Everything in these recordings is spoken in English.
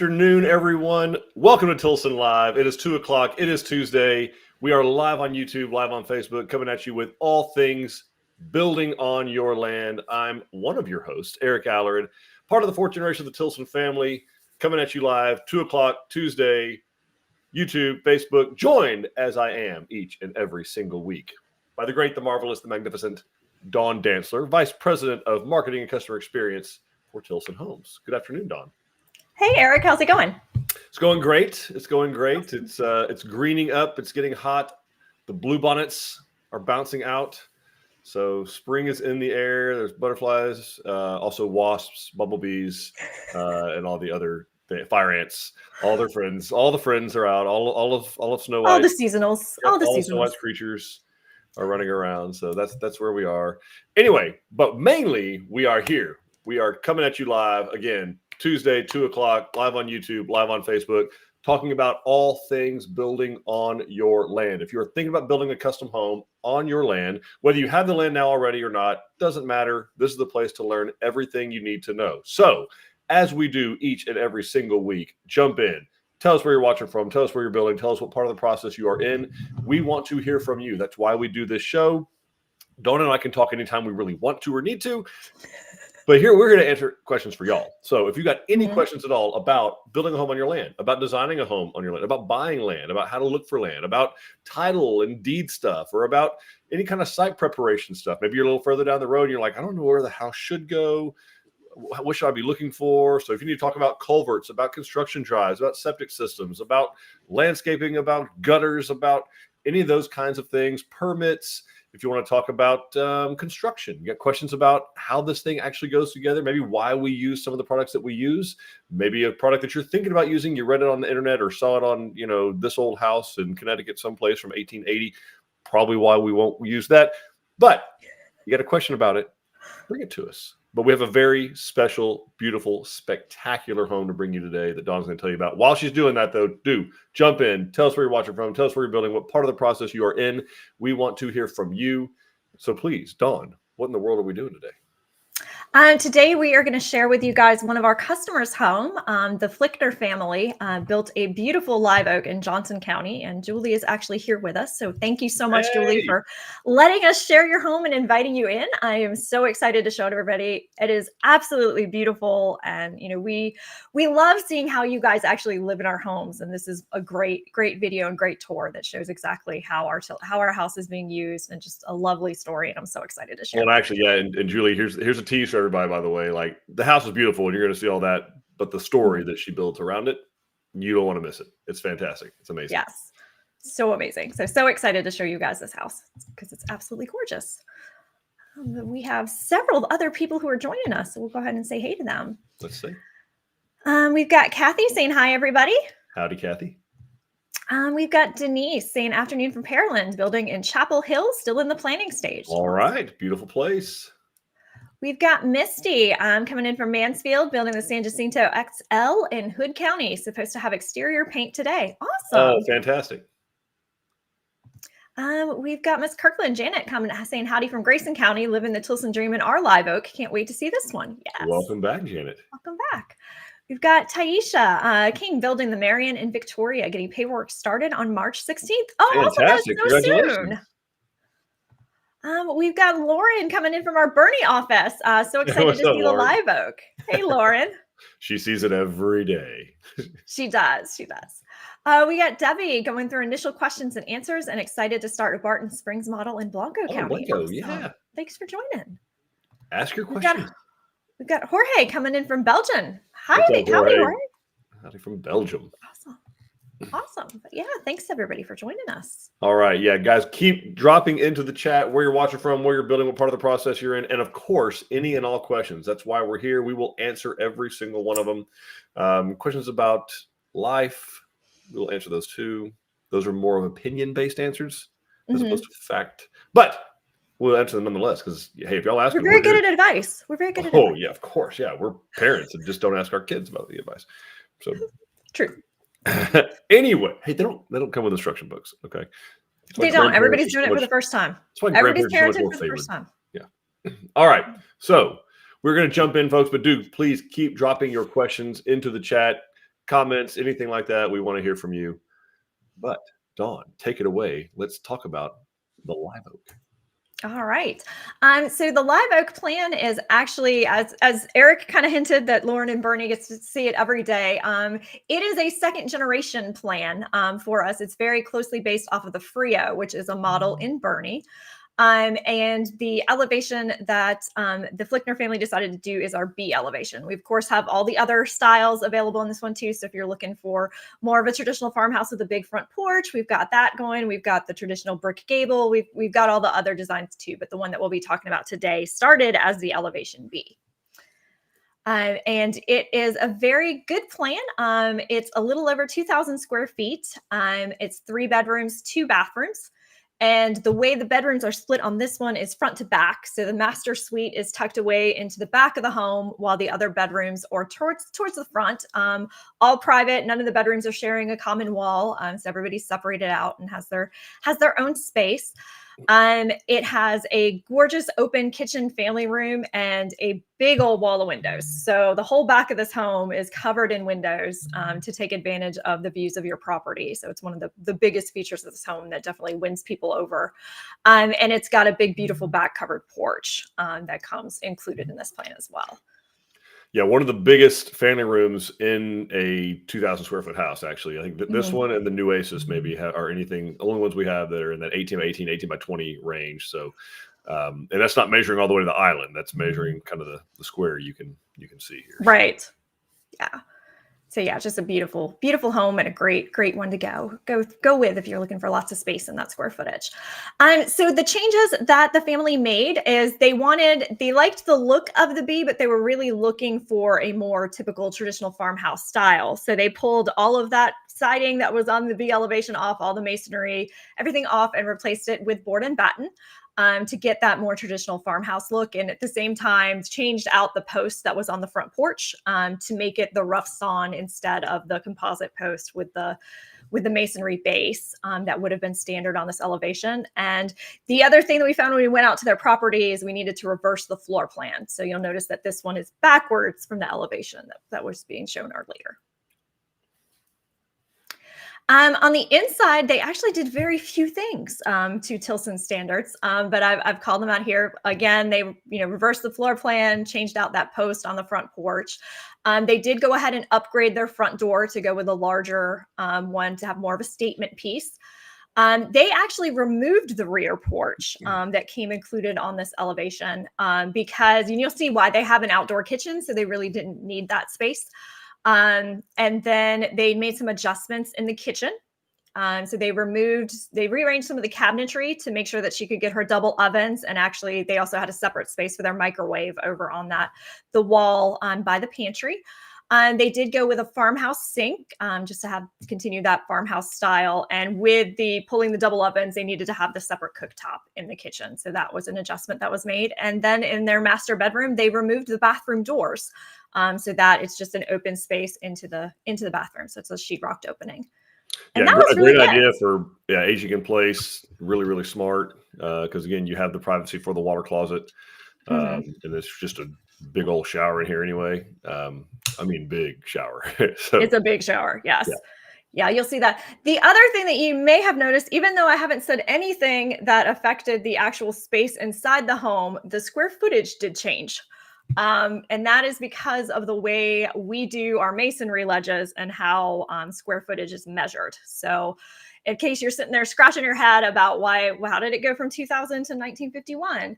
afternoon, everyone. Welcome to Tilson Live. It is 2 o'clock. It is Tuesday. We are live on YouTube, live on Facebook, coming at you with all things building on your land. I'm one of your hosts, Eric Allard, part of the fourth generation of the Tilson family, coming at you live, 2 o'clock Tuesday, YouTube, Facebook, joined as I am each and every single week by the great, the marvelous, the magnificent Dawn Dantzler, Vice President of Marketing and Customer Experience for Tilson Homes. Good afternoon, Dawn. Hey, Eric, how's it going? It's going great. It's going great. It's greening up. It's getting hot. The bluebonnets are bouncing out. So spring is in the air. There's butterflies, also wasps, bumblebees, and all the other fire ants. All their friends. All the friends are out. All of Snow White. All the seasonals. All the Snow White's creatures are running around. So that's where we are. Anyway, but mainly we are here. We are coming at you live again. Tuesday, 2 o'clock, live on YouTube, live on Facebook, talking about all things building on your land. If you're thinking about building a custom home on your land, whether you have the land now already or not, doesn't matter. This is the place to learn everything you need to know. So, as we do each and every single week, jump in. Tell us where you're watching from. Tell us where you're building. Tell us what part of the process you are in. We want to hear from you. That's why we do this show. Dawn and I can talk anytime we really want to or need to. But here we're going to answer questions for y'all. So if you got any questions at all about building a home on your land, about designing a home on your land, about buying land, about how to look for land, about title and deed stuff, or about any kind of site preparation stuff, maybe you're a little further down the road and you're like, I don't know where the house should go. What should I be looking for? So if you need to talk about culverts, about construction drives, about septic systems, about landscaping, about gutters, about any of those kinds of things, permits. If you want to talk about construction, you got questions about how this thing actually goes together, maybe why we use some of the products that we use, maybe a product that you're thinking about using, you read it on the internet or saw it on, this old house in Connecticut someplace from 1880, probably why we won't use that. But you got a question about it, bring it to us. But we have a very special, beautiful, spectacular home to bring you today that Dawn's going to tell you about. While she's doing that, though, do jump in. Tell us where you're watching from. Tell us where you're building, what part of the process you are in. We want to hear from you. So please, Dawn, what in the world are we doing today? Today, we are going to share with you guys one of our customers' home. The Flickner family built a beautiful live oak in Johnson County, and Julie is actually here with us. So thank you so much, Julie, for letting us share your home and inviting you in. I am so excited to show it to everybody. It is absolutely beautiful, and we love seeing how you guys actually live in our homes. And this is a great video and great tour that shows exactly how our house is being used, and just a lovely story. And I'm so excited to share. Well, actually, yeah, and Julie, here's a tease for everybody, by the way. Like, the house is beautiful and you're going to see all that, but the story that she builds around it, you don't want to miss it. It's fantastic. It's amazing. Yes. So amazing. So excited to show you guys this house because it's absolutely gorgeous. We have several other people who are joining us, so we'll go ahead and say hey to them. Let's see. We've got Kathy saying hi, everybody. Howdy, Kathy. We've got Denise saying afternoon from Pearland, building in Chapel Hill, still in the planning stage. All right. Beautiful place. We've got Misty coming in from Mansfield, building the San Jacinto XL in Hood County. Supposed to have exterior paint today. Awesome. Oh, fantastic. We've got Miss Kirkland Janet coming saying howdy from Grayson County, living the Tilson Dream in our live oak. Can't wait to see this one. Yes. Welcome back, Janet. Welcome back. We've got Taisha King building the Marion in Victoria, getting paperwork started on March 16th. Oh, fantastic. Also so soon. We've got Lauren coming in from our Bernie office. So excited to see the live oak. Hey, Lauren. She sees it every day. She does. We got Debbie going through initial questions and answers, and excited to start a Barton Springs model in Blanco County. Blanco, yeah. Thanks for joining. Ask your question. We've got Jorge coming in from Belgium. Howdy, Jorge. Howdy from Belgium. Awesome. But yeah, thanks everybody for joining us. All right. Yeah, guys, keep dropping into the chat where you're watching from, where you're building, what part of the process you're in. And of course, any and all questions. That's why we're here. We will answer every single one of them. Questions about life, we'll answer those too. Those are more of opinion-based answers as opposed to fact. But we'll answer them nonetheless because, hey, if y'all ask we're very good at advice. We're very good at advice. Yeah, of course. Yeah, we're parents and just don't ask our kids about the advice. So true. Anyway, hey, they don't come with instruction books, okay? They don't. Everybody's doing it for the first time. Everybody's parenting for the first time. Yeah. All right. So we're going to jump in, folks, but do please keep dropping your questions into the chat. comments, anything like that. We want to hear from you. But Dawn, take it away. Let's talk about the live oak. All right. So the live oak plan is actually, as Eric kind of hinted, that Lauren and Bernie gets to see it every day. It is a second generation plan for us. It's very closely based off of the Frio, which is a model in Bernie. And the elevation that the Flickner family decided to do is our B elevation. We, of course, have all the other styles available in this one, too. So if you're looking for more of a traditional farmhouse with a big front porch, we've got that going. We've got the traditional brick gable. We've got all the other designs, too. But the one that we'll be talking about today started as the elevation B. And it is a very good plan. It's a little over 2,000 square feet. It's 3 bedrooms, 2 bathrooms. And the way the bedrooms are split on this one is front to back. So the master suite is tucked away into the back of the home, while the other bedrooms are towards the front. All private. None of the bedrooms are sharing a common wall. So everybody's separated out and has their own space. It has a gorgeous open kitchen family room and a big old wall of windows. So the whole back of this home is covered in windows to take advantage of the views of your property. So it's one of the biggest features of this home that definitely wins people over. And it's got a big, beautiful back covered porch that comes included in this plan as well. Yeah, one of the biggest family rooms in a 2,000 square foot house, actually. I think this one and the New Aces maybe are anything, the only ones we have that are in that 18 by 18, 18 by 20 range. So, and that's not measuring all the way to the island. That's measuring kind of the square you can see here. Right. Yeah. So yeah, just a beautiful, beautiful home and a great, great one to go with if you're looking for lots of space in that square footage. So the changes that the family made is they liked the look of the B, but they were really looking for a more typical traditional farmhouse style. So they pulled all of that siding that was on the B elevation off, all the masonry, everything off, and replaced it with board and batten. To get that more traditional farmhouse look, and at the same time changed out the post that was on the front porch to make it the rough sawn instead of the composite post with the masonry base that would have been standard on this elevation. And the other thing that we found when we went out to their property is we needed to reverse the floor plan. So you'll notice that this one is backwards from the elevation that was being shown earlier. On the inside, they actually did very few things to Tilson standards, but I've called them out here. Again, they reversed the floor plan, changed out that post on the front porch. They did go ahead and upgrade their front door to go with a larger one to have more of a statement piece. They actually removed the rear porch that came included on this elevation because you'll see why they have an outdoor kitchen, so they really didn't need that space. And then they made some adjustments in the kitchen. So they rearranged some of the cabinetry to make sure that she could get her double ovens. And actually, they also had a separate space for their microwave over on the wall by the pantry. They did go with a farmhouse sink just to continue that farmhouse style. And with pulling the double ovens, they needed to have the separate cooktop in the kitchen. So that was an adjustment that was made. And then in their master bedroom, they removed the bathroom doors so that it's just an open space into the bathroom. So it's a sheetrocked opening. And yeah, that was a really great good. idea for aging in place. Really, really smart because again, you have the privacy for the water closet, and it's just a big old shower in here anyway. I mean, big shower. So it's a big shower. Yes. Yeah, you'll see that. The other thing that you may have noticed, even though I haven't said anything that affected the actual space inside the home, the square footage did change. And that is because of the way we do our masonry ledges and how square footage is measured. So in case you're sitting there scratching your head about how did it go from 2000 to 1951?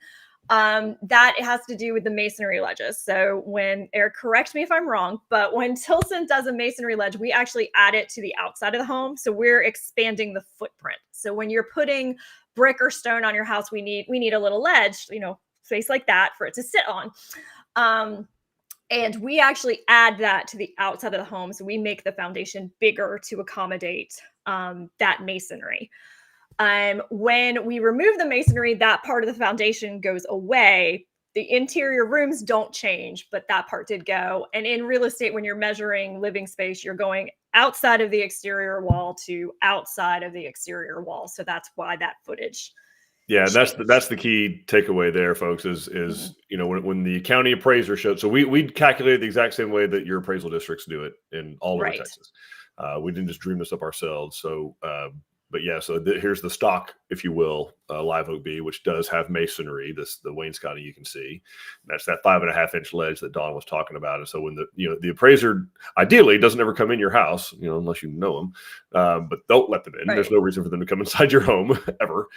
That has to do with the masonry ledges. So when Eric, correct me if I'm wrong, but when Tilson does a masonry ledge, we actually add it to the outside of the home. So we're expanding the footprint. So when you're putting brick or stone on your house, we need a little ledge, space like that for it to sit on. And we actually add that to the outside of the home. So we make the foundation bigger to accommodate that masonry. When we remove the masonry, that part of the foundation goes away. The interior rooms don't change, but that part did go. And in real estate, when you're measuring living space, you're going outside of the exterior wall to outside of the exterior wall. So that's why that footage Yeah, that's the key takeaway there, folks. Is you know when the county appraiser showed, so we calculated the exact same way that your appraisal districts do it in all over Right. Texas. We didn't just dream this up ourselves. So, but yeah, so here's the stock, if you will, live Oak B, which does have masonry. The wainscoting you can see. That's that 5.5-inch ledge that Dawn was talking about. And so when the appraiser ideally doesn't ever come in your house, unless you know them, but don't let them in. Right. There's no reason for them to come inside your home ever.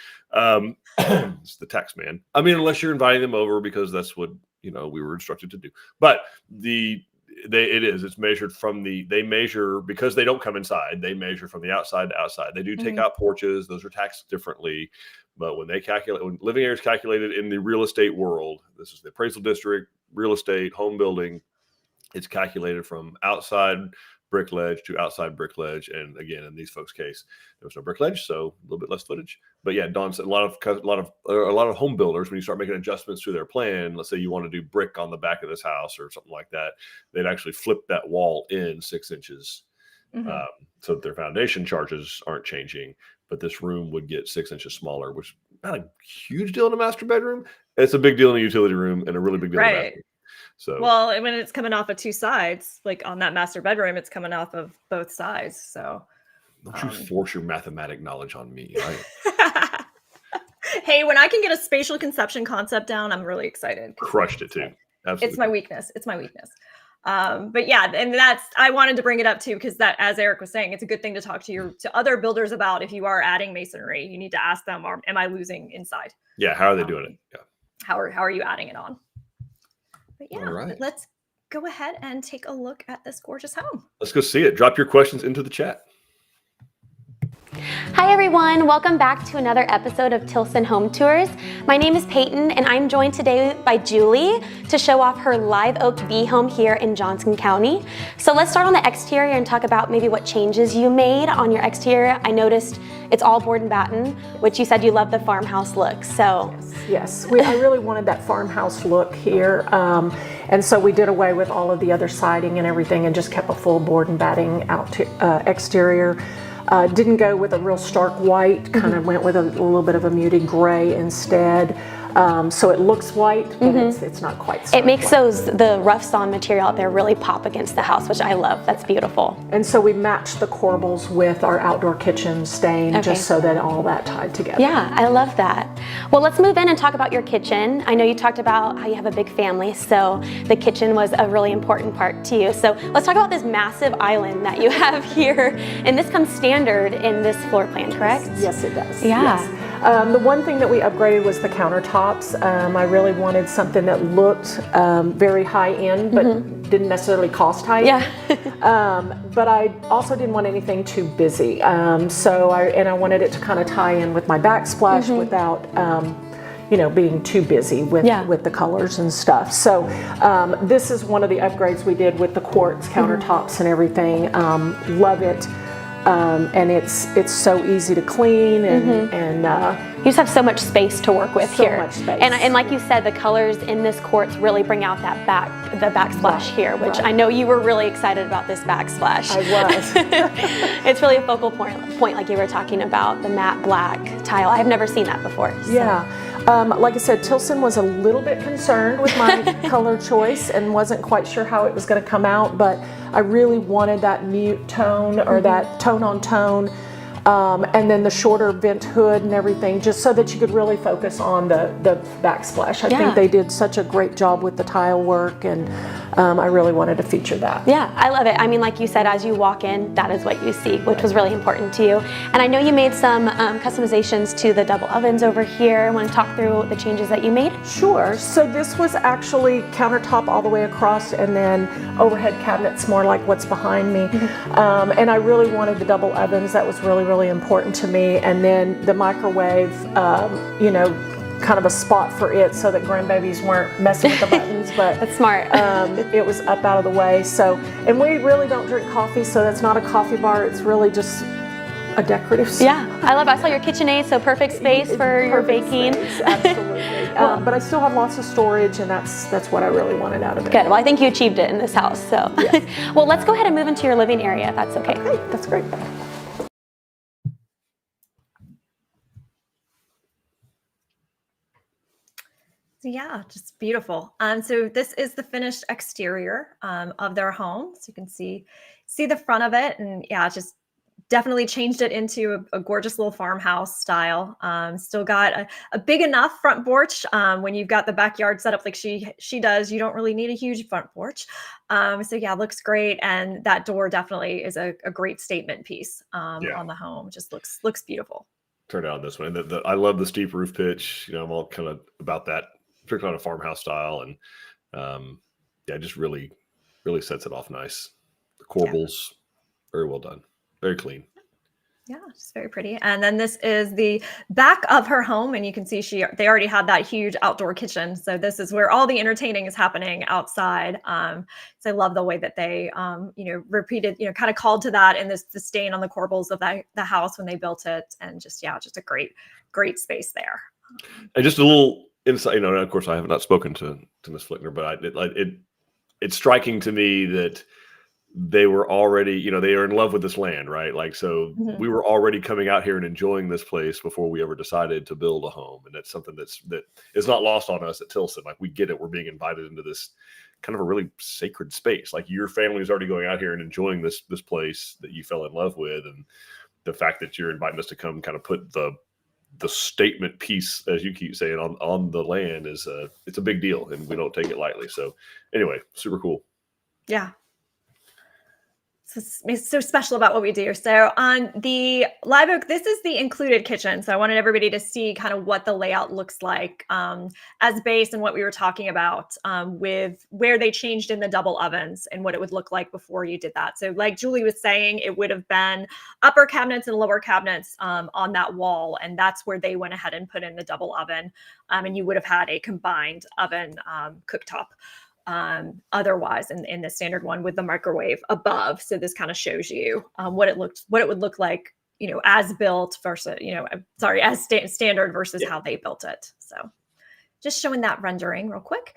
It's the tax man. I mean, unless you're inviting them over because that's what we were instructed to do. But it's measured from they measure because they don't come inside. They measure from the outside to outside. They do take out porches; those are taxed differently. But when living area is calculated in the real estate world, this is the appraisal district, real estate, home building. It's calculated from outside brick ledge to outside brick ledge, and again, in these folks' case, there was no brick ledge, so a little bit less footage. But yeah, Don said a lot of home builders, when you start making adjustments to their plan, let's say you want to do brick on the back of this house or something like that, they'd actually flip that wall in 6 inches, so that their foundation charges aren't changing. But this room would get 6 inches smaller, which is not a huge deal in a master bedroom. It's a big deal in a utility room and a really big deal in a bathroom. So, well, when it's coming off of two sides, like on that master bedroom, it's coming off of both sides. So don't you force your mathematic knowledge on me. Hey, when I can get a spatial conception concept down, I'm really excited. Crushed it too. Absolutely. It's my weakness. But yeah, and I wanted to bring it up too, because that, as Eric was saying, it's a good thing to talk to other builders about. If you are adding masonry, you need to ask them, am I losing inside? Yeah. How are they doing it? Yeah. How are you adding it on? But yeah, all right. Let's go ahead and take a look at this gorgeous home. Let's go see it. Drop your questions into the chat. Hi everyone, welcome back to another episode of Tilson Home Tours. My name is Peyton and I'm joined today by Julie to show off her live Oak B home here in Johnson County. So let's start on the exterior and talk about maybe what changes you made on your exterior. I noticed it's all board and batten, which you said you love the farmhouse look. So yes, I really wanted that farmhouse look here. And so we did away with all of the other siding and everything and just kept a full board and batting out to exterior. Didn't go with a real stark white, kind of went with a little bit of a muted gray instead. So it looks white, but it's not quite so. It makes the rough sawn material out there really pop against the house, which I love. That's beautiful. And so we matched the corbels with our outdoor kitchen stain, just so that all that tied together. Yeah, I love that. Well, let's move in and talk about your kitchen. I know you talked about how you have a big family, so the kitchen was a really important part to you. So let's talk about this massive island that you have here. And this comes standard in this floor plan, correct? Yes, it does. Yeah. Yes. The one thing that we upgraded was the countertops. I really wanted something that looked very high end, but didn't necessarily cost high end. But I also didn't want anything too busy. So I wanted it to kind of tie in with my backsplash without being too busy with the colors and stuff. So this is one of the upgrades we did with the quartz countertops and everything. Love it. And it's so easy to clean and you just have so much space to work with here. So much space. And like you said, the colors in this quartz really bring out the backsplash here, which I know you were really excited about this backsplash. I was. It's really a focal point, like you were talking about, the matte black tile. I've never seen that before. So. Yeah. Like I said, Tilson was a little bit concerned with my color choice and wasn't quite sure how it was going to come out, but I really wanted that mute tone or that tone on tone, and then the shorter vent hood and everything, just so that you could really focus on the backsplash. I think they did such a great job with the tile work, and I really wanted to feature that. Yeah, I love it. I mean, like you said, as you walk in, that is what you see, which was really important to you. And I know you made some customizations to the double ovens over here. Want to talk through the changes that you made? Sure. So this was actually countertop all the way across, and then overhead cabinets more like what's behind me. And I really wanted the double ovens. That was really, really important to me. And then the microwave, kind of a spot for it so that grandbabies weren't messing with the buttons, but that's smart. It was up out of the way. So, and we really don't drink coffee, so that's not a coffee bar. It's really just a decorative space. Yeah, I love it. I saw your KitchenAid, so perfect space for your baking. Space, absolutely. But I still have lots of storage, and that's what I really wanted out of it. Good. Well, I think you achieved it in this house. So, yes. Well, let's go ahead and move into your living area, if that's okay. Okay, that's great. Yeah, just beautiful. So this is the finished exterior of their home. So you can see the front of it, and yeah, just definitely changed it into a gorgeous little farmhouse style. Still got a big enough front porch. When you've got the backyard set up like she does, you don't really need a huge front porch. So yeah, looks great, and that door definitely is a great statement piece on the home. Just looks beautiful. Turned out this way. I love the steep roof pitch. I'm all kind of about that, particularly on a farmhouse style, and yeah, just really sets it off nice. The corbels, very well done, very clean. Yeah, just very pretty. And then this is the back of her home, and you can see they already had that huge outdoor kitchen. So this is where all the entertaining is happening outside. So I love the way that they, repeated, kind of called to that, and the stain on the corbels of the house when they built it, and just a great space there. And just a little insight, of course, I have not spoken to Ms. Flickner, but it's striking to me that they were already, they are in love with this land, right? Like, so we were already coming out here and enjoying this place before we ever decided to build a home. And that's something that is not lost on us at Tilson. Like, we get it. We're being invited into this kind of a really sacred space. Like, your family is already going out here and enjoying this place that you fell in love with. And the fact that you're inviting us to come kind of put the statement piece, as you keep saying, on the land it's a big deal, and we don't take it lightly. So anyway, super cool. Yeah. It's so special about what we do. So on the Live Oak, this is the included kitchen. So I wanted everybody to see kind of what the layout looks like as base, and what we were talking about with where they changed in the double ovens and what it would look like before you did that. So like Julie was saying, it would have been upper cabinets and lower cabinets on that wall. And that's where they went ahead and put in the double oven. And you would have had a combined oven cooktop. Otherwise in the standard one with the microwave above. So this kind of shows you what it would look like, as built versus, as standard versus how they built it. So just showing that rendering real quick.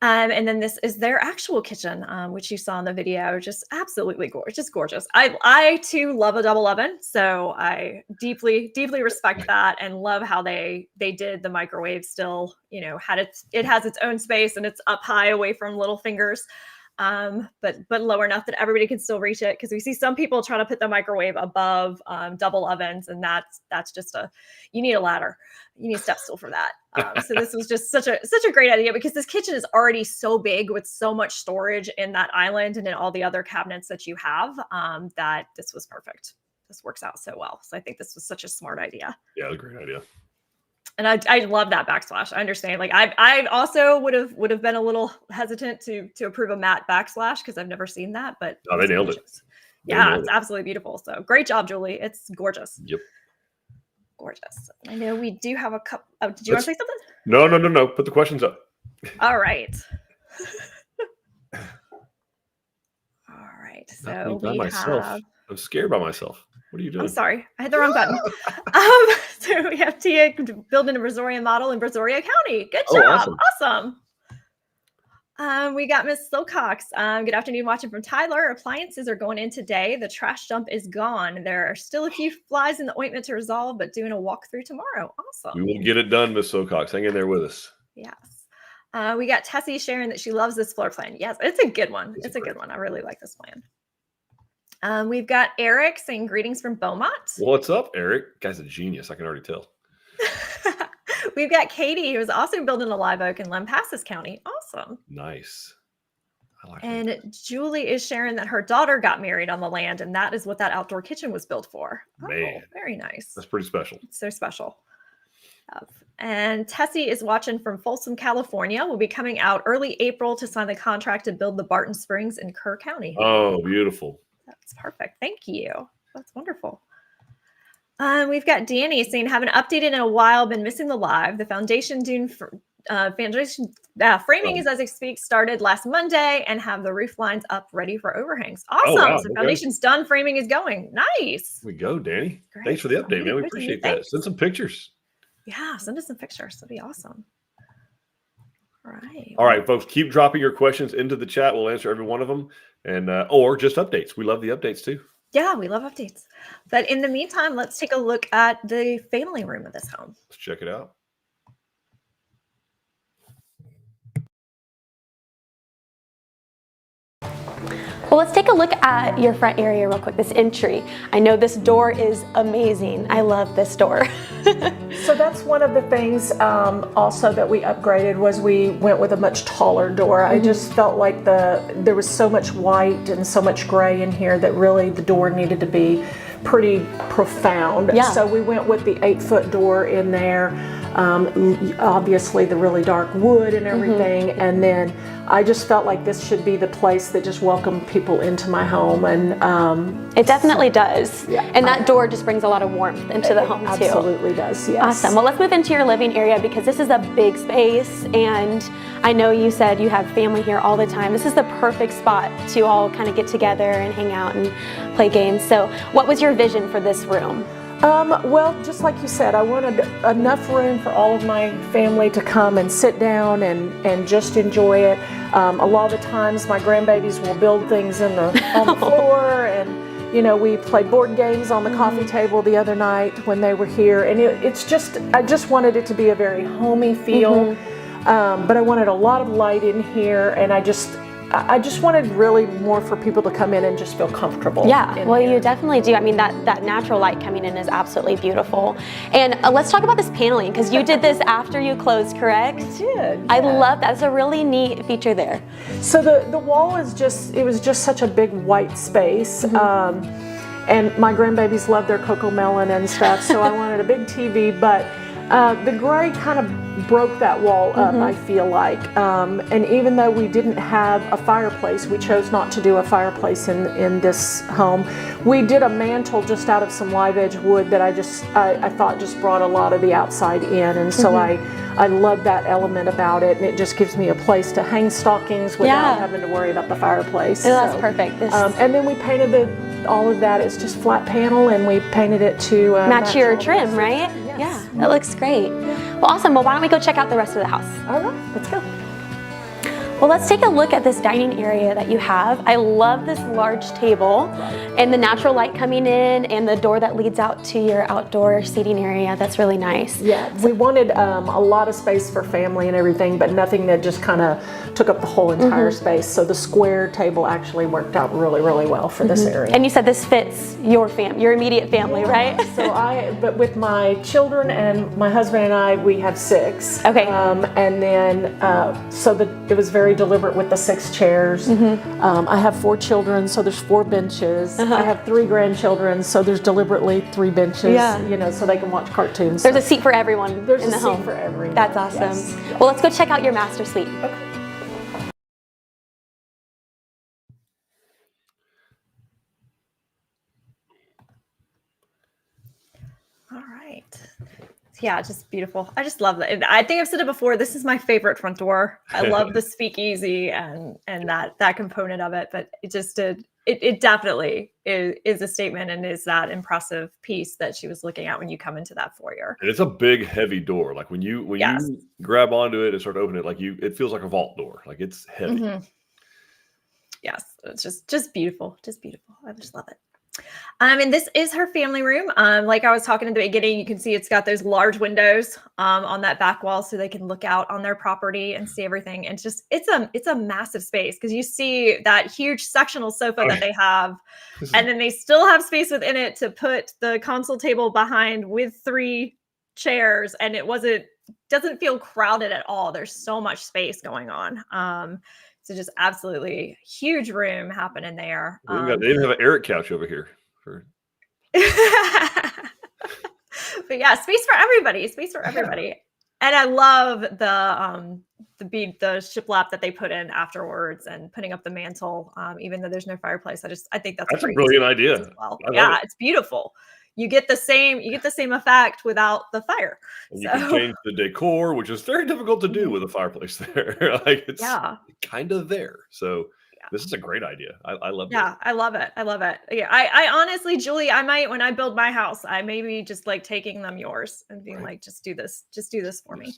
And then this is their actual kitchen, which you saw in the video. Just absolutely gorgeous. I too love a double oven, so I deeply respect that, and love how they did the microwave. Still, it has its own space, and it's up high away from little fingers, but low enough that everybody can still reach it. Because we see some people trying to put the microwave above double ovens, and that's just you need a ladder, you need a step stool for that. So this was just such a great idea, because this kitchen is already so big with so much storage in that island and in all the other cabinets that you have, that this was perfect. This works out so well. So I think this was such a smart idea. Yeah, a great idea. And I love that backsplash. I understand. Like I also would have been a little hesitant to approve a matte backslash, because I've never seen that. But they nailed it. Yeah, it's absolutely beautiful. So great job, Julie. It's gorgeous. Yep. Gorgeous. I know we do have a couple. Oh, did you want to say something? No. Put the questions up. All right. All right. So we have. I'm scared by myself. What are you doing? I'm sorry. I had the wrong button. So we have Tia building a Brazoria model in Brazoria County. Good job. Awesome. We got Miss Silcox. Good afternoon, watching from Tyler. Appliances are going in today. The trash dump is gone. There are still a few flies in the ointment to resolve, but doing a walkthrough tomorrow. Awesome. We will get it done, Miss Silcox. Hang in there with us. Yes. We got Tessie sharing that she loves this floor plan. Yes, it's a good one. It's a good one. I really like this plan. We've got Eric saying greetings from Beaumont. What's up, Eric? Guy's a genius. I can already tell. We've got Katie, who's also building a live oak in Lampasas County. Awesome. Nice. I like and that. Julie is sharing that her daughter got married on the land, and that is what that outdoor kitchen was built for. Man. Oh, very nice. That's pretty special. It's so special. And Tessie is watching from Folsom, California. We'll be coming out early April to sign the contract to build the Barton Springs in Kerr County. Oh, beautiful. That's perfect. Thank you. That's wonderful. We've got Danny saying, haven't updated in a while, been missing the live. The foundation framing is, as I speak, started last Monday, and have the roof lines up ready for overhangs. Awesome. Oh, wow. So foundation's done. Framing is going. Nice. Here we go, Danny. Great. Thanks for the update, man. We appreciate that. Send some pictures. Yeah, send us some pictures. That'd be awesome. All right, folks, keep dropping your questions into the chat. We'll answer every one of them, and or just updates. We love the updates too. Yeah, we love updates. But in the meantime, let's take a look at the family room of this home. Let's check it out. Well, let's take a look at your front area real quick, this entry. I know this door is amazing. I love this door. So that's one of the things also that we upgraded was we went with a much taller door. I just felt like there was so much white and so much gray in here that really the door needed to be pretty profound. Yeah. So we went with the 8-foot door in there. Obviously the really dark wood and everything, and then I just felt like this should be the place that just welcomed people into my home, and it definitely does. Yeah. And that door just brings a lot of warmth into the home too. Absolutely does, yes. Awesome. Well, let's move into your living area because this is a big space, and I know you said you have family here all the time. This is the perfect spot to all kind of get together and hang out and play games. So what was your vision for this room? Well, just like you said, I wanted enough room for all of my family to come and sit down and just enjoy it. A lot of the times my grandbabies will build things on the floor, and you know, we played board games on the coffee table the other night when they were here, and I just wanted it to be a very homey feel, but I wanted a lot of light in here, and I just wanted really more for people to come in and just feel comfortable. Yeah, well, you definitely do. I mean, that natural light coming in is absolutely beautiful. And let's talk about this paneling, because you did this after you closed, correct? I did. I love that. It's a really neat feature there. So the wall is it was just such a big white space. And my grandbabies love their cocoa melon and stuff, so I wanted a big TV, but the gray kind of broke that wall up, I feel like. And even though we didn't have a fireplace, we chose not to do a fireplace in this home. We did a mantle just out of some live edge wood that I thought just brought a lot of the outside in, and so I love that element about it, and it just gives me a place to hang stockings without having to worry about the fireplace. Oh, that's perfect. And then we painted all of that. It's just flat panel, and we painted it to match your trim, right? Yes. Yeah, that looks great. Well, awesome. Well, why don't we go check out the rest of the house? All right, let's go. Well, let's take a look at this dining area that you have. I love this large table and the natural light coming in and the door that leads out to your outdoor seating area. That's really nice. Yeah, we wanted a lot of space for family and everything, but nothing that just kind of took up the whole entire space. So the square table actually worked out really, really well for this area. And you said this fits your immediate family, right? But with my children and my husband and I, we have 6. Okay. And then, it was very deliberate with the 6 chairs. I have 4 children, so there's 4 benches. I have 3 grandchildren, so there's deliberately 3 benches, you know, so they can watch cartoons. There's a seat for everyone in the home. There's a seat for everyone. That's awesome. Yes. Well, let's go check out your master suite. Okay. All right. Yeah, just beautiful. I just love that. I think I've said it before. This is my favorite front door. I love the speakeasy and that component of it. But it definitely is a statement and is that impressive piece that she was looking at when you come into that foyer. And it's a big, heavy door. Like when you grab onto it and start opening it, it feels like a vault door. Like it's heavy. Yes, it's just beautiful. Just beautiful. I just love it. And this is her family room. Like I was talking in the beginning, you can see it's got those large windows on that back wall so they can look out on their property and see everything. And it's a massive space because you see that huge sectional sofa that they have, and then they still have space within it to put the console table behind with 3 chairs, and doesn't feel crowded at all. There's so much space going on. So just absolutely huge room happening there. They even have an Eric couch over here. But yeah, space for everybody. Space for everybody. And I love the shiplap that they put in afterwards and putting up the mantle, even though there's no fireplace. I think that's a brilliant idea. Well. Yeah, it's beautiful. You get the same effect without the fire. And you can change the decor, which is very difficult to do with a fireplace there. Like it's kind of there. So this is a great idea. I love it. Yeah, I love it. I love it. Yeah, I honestly, Julie, I might, when I build my house, I may be just like taking them yours and being like, just do this for me.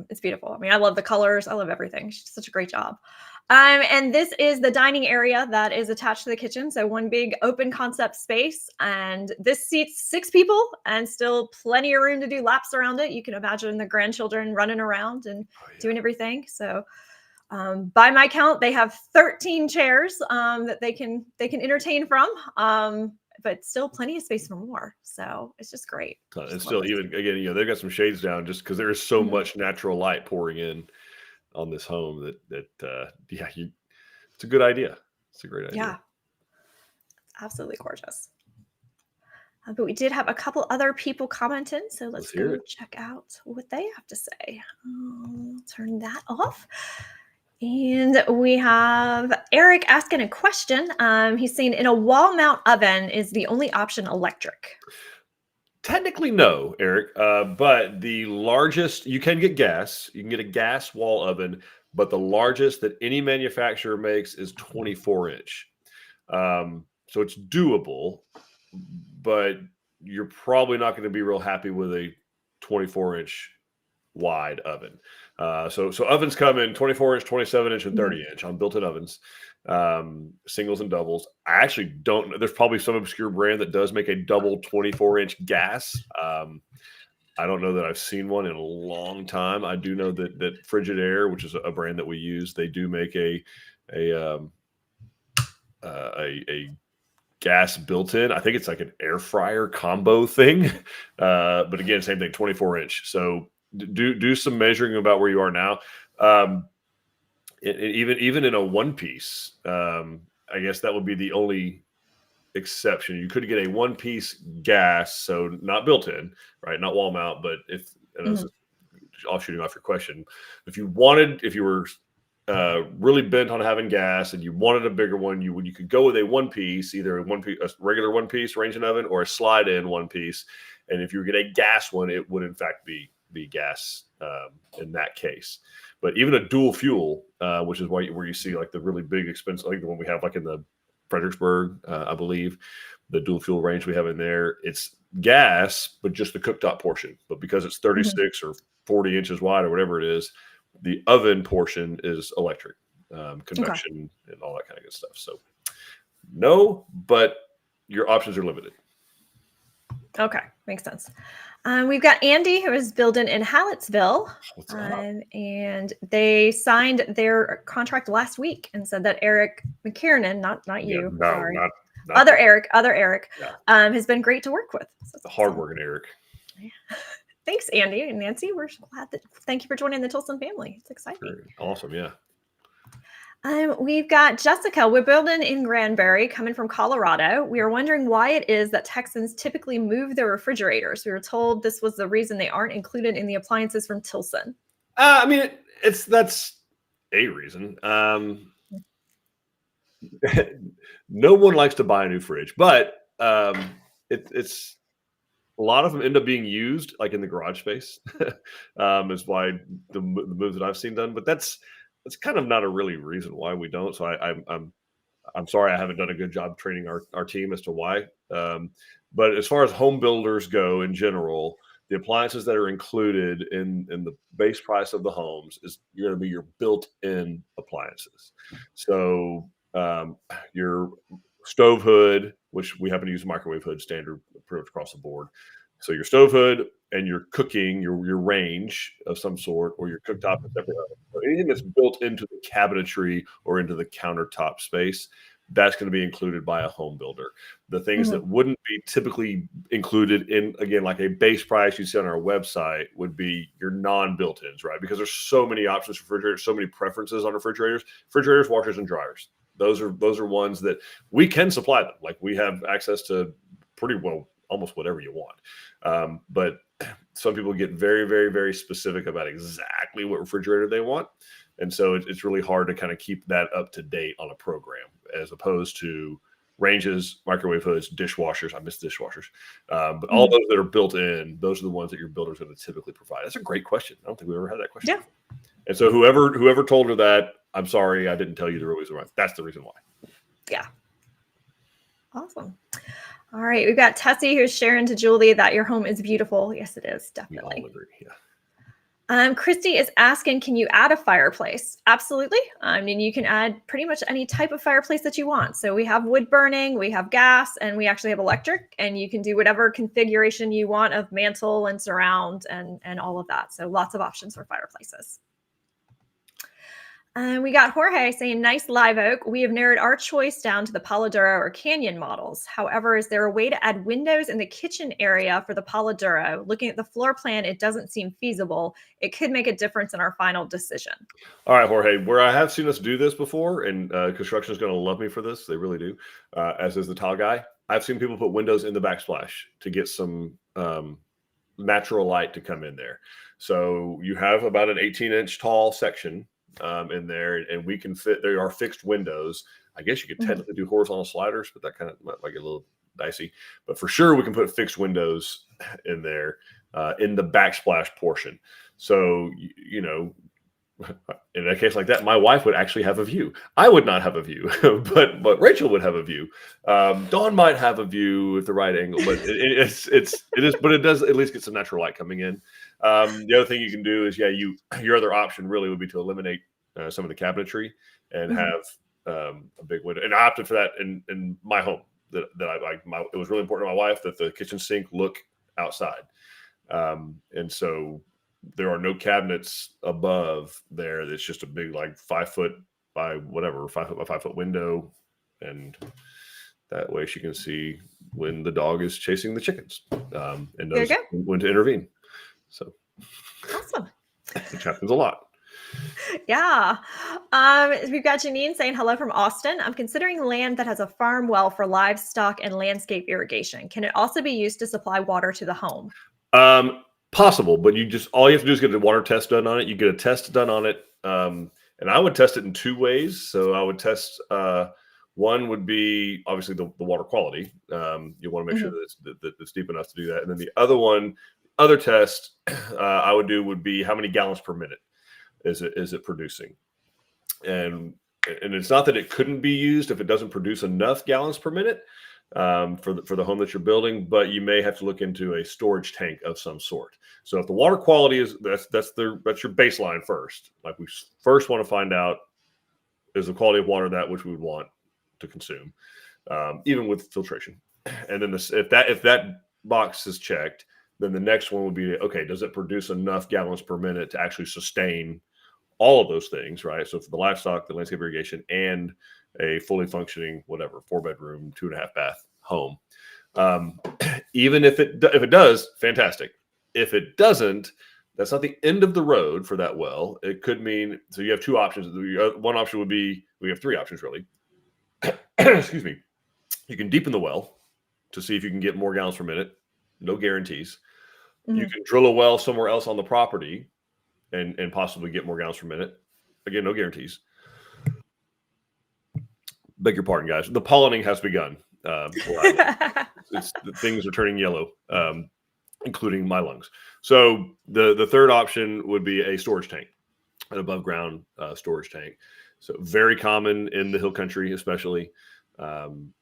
It's beautiful. I mean, I love the colors. I love everything. She did such a great job. And this is the dining area that is attached to the kitchen. So one big open concept space. And this seats 6 people and still plenty of room to do laps around it. You can imagine the grandchildren running around and doing everything. So By my count, they have 13 chairs that they can entertain from, but still plenty of space for more. So it's just great. And still, even again, they've got some shades down just because there is so much natural light pouring in on this home that it's a good idea. It's a great idea. Yeah, absolutely gorgeous. But we did have a couple other people commenting, so let's go check out what they have to say. Turn that off. And we have Eric asking a question. He's saying, in a wall mount oven, is the only option electric? Technically, no, Eric. But the largest, you can get gas. You can get a gas wall oven, but the largest that any manufacturer makes is 24-inch. So it's doable, but you're probably not going to be real happy with a 24-inch wide oven. So ovens come in 24-inch, 27-inch, and 30-inch on built-in ovens, singles and doubles. I actually don't know. There's probably some obscure brand that does make a double 24-inch gas. I don't know that I've seen one in a long time. I do know that Frigidaire, which is a brand that we use, they do make a gas built-in. I think it's like an air fryer combo thing. But again, same thing, 24-inch. So do some measuring about where you are now. Even in a one-piece, I guess that would be the only exception. You could get a one-piece gas, so not built-in, right? Not wall mount, but if offshooting off your question, if you were really bent on having gas and you wanted a bigger one, you could go with a one-piece, either a regular one-piece range and oven or a slide-in one-piece. And if you get a gas one, it would in fact be gas in that case. But even a dual fuel, which is where you see like the really big expensive, like the one we have like in the Fredericksburg, I believe, the dual fuel range we have in there, it's gas, but just the cooktop portion. But because it's 36 or 40 inches wide or whatever it is, the oven portion is electric, convection and all that kind of good stuff. So no, but your options are limited. Okay, makes sense. We've got Andy, who is building in Hallettsville, and they signed their contract last week and said that Eric McKiernan, not you, sorry, not other Eric, has been great to work with. So the hardworking Eric. Yeah. Thanks, Andy and Nancy. We're glad thank you for joining the Tilson family. It's exciting. Great. Awesome, yeah. We've got Jessica. We're building in Granbury, coming from Colorado. We are wondering why it is that Texans typically move their refrigerators. We were told this was the reason they aren't included in the appliances from Tilson. I mean, that's a reason. No one likes to buy a new fridge, but it's a lot of them end up being used like in the garage space. Is why the moves that I've seen done, but that's kind of not a really reason why we don't. So I'm sorry I haven't done a good job training our team as to why. But as far as home builders go in general, the appliances that are included in the base price of the homes is going to be your built-in appliances. So your stove hood, which we happen to use microwave hood standard pretty much across the board. So your stove hood and your cooking, your range of some sort, or your cooktop, or anything that's built into the cabinetry or into the countertop space, that's going to be included by a home builder. The things that wouldn't be typically included in, again, like a base price you see on our website would be your non-built-ins, right? Because there's so many options for refrigerators, so many preferences on refrigerators, washers, and dryers. Those are ones that we can supply them. Like we have access to pretty well almost whatever you want. But some people get very, very, very specific about exactly what refrigerator they want. And so it's really hard to kind of keep that up to date on a program, as opposed to ranges, microwave hoods, dishwashers. I miss dishwashers. But all those that are built in, those are the ones that your builder is going to typically provide. That's a great question. I don't think we ever had that question. Yeah. And so whoever told her that, I'm sorry, I didn't tell you the reason why. That's the reason why. Yeah. Awesome. All right. We've got Tessie, who's sharing to Julie that your home is beautiful. Yes, it is. Definitely. We all agree. Yeah. Christy is asking, can you add a fireplace? Absolutely. I mean, you can add pretty much any type of fireplace that you want. So we have wood burning, we have gas, and we actually have electric, and you can do whatever configuration you want of mantle and surround and all of that. So lots of options for fireplaces. And we got Jorge saying, nice live oak. We have narrowed our choice down to the Paladuro or Canyon models. However, is there a way to add windows in the kitchen area for the Paladuro? Looking at the floor plan, it doesn't seem feasible. It could make a difference in our final decision. All right, Jorge, where I have seen us do this before, and construction is going to love me for this. They really do, as is the tile guy. I've seen people put windows in the backsplash to get some natural light to come in there. So you have about an 18-inch tall section in there, and we can fit. There are fixed windows. I guess you could technically do horizontal sliders, but that kind of might get a little dicey. But for sure, we can put fixed windows in there in the backsplash portion. So you know, in a case like that, my wife would actually have a view. I would not have a view, but Rachel would have a view. Dawn might have a view at the right angle, but but it does at least get some natural light coming in. The other thing you can do is, your other option really would be to eliminate some of the cabinetry and have a big window. And I opted for that in my home. That I like. It was really important to my wife that the kitchen sink look outside, and so there are no cabinets above there. It's just a big, like 5 foot by whatever, 5 foot by 5 foot window. And that way she can see when the dog is chasing the chickens and knows when to intervene. So awesome. Which happens a lot. Yeah. We've got Janine saying hello from Austin. I'm considering land that has a farm well for livestock and landscape irrigation. Can it also be used to supply water to the home? Possible, but all you have to do is get a water test done on it. You get a test done on it. And I would test it in 2 ways. So I would test, one would be obviously the water quality. You want to make sure that it's deep enough to do that. And then the other test I would do would be how many gallons per minute is it producing? And it's not that it couldn't be used if it doesn't produce enough gallons per minute for the home that you're building, but you may have to look into a storage tank of some sort. So if the water quality is that's your baseline first. Like we first want to find out, is the quality of water that which we would want to consume, even with filtration. And then if that box is checked, then the next one would be, okay, does it produce enough gallons per minute to actually sustain all of those things, right? So for the livestock, the landscape irrigation, and a fully functioning, 4-bedroom, 2.5 bath home. Even if it does, fantastic. If it doesn't, that's not the end of the road for that well. It could mean, so you have 2 options. One option would be, we have 3 options really. Excuse me. You can deepen the well to see if you can get more gallons per minute. No guarantees. You can drill a well somewhere else on the property and possibly get more gallons per minute. Again, no guarantees. Beg your pardon, guys. The pollinating has begun. Things are turning yellow, including my lungs. So the third option would be a storage tank, an above ground storage tank. So very common in the hill country, especially, and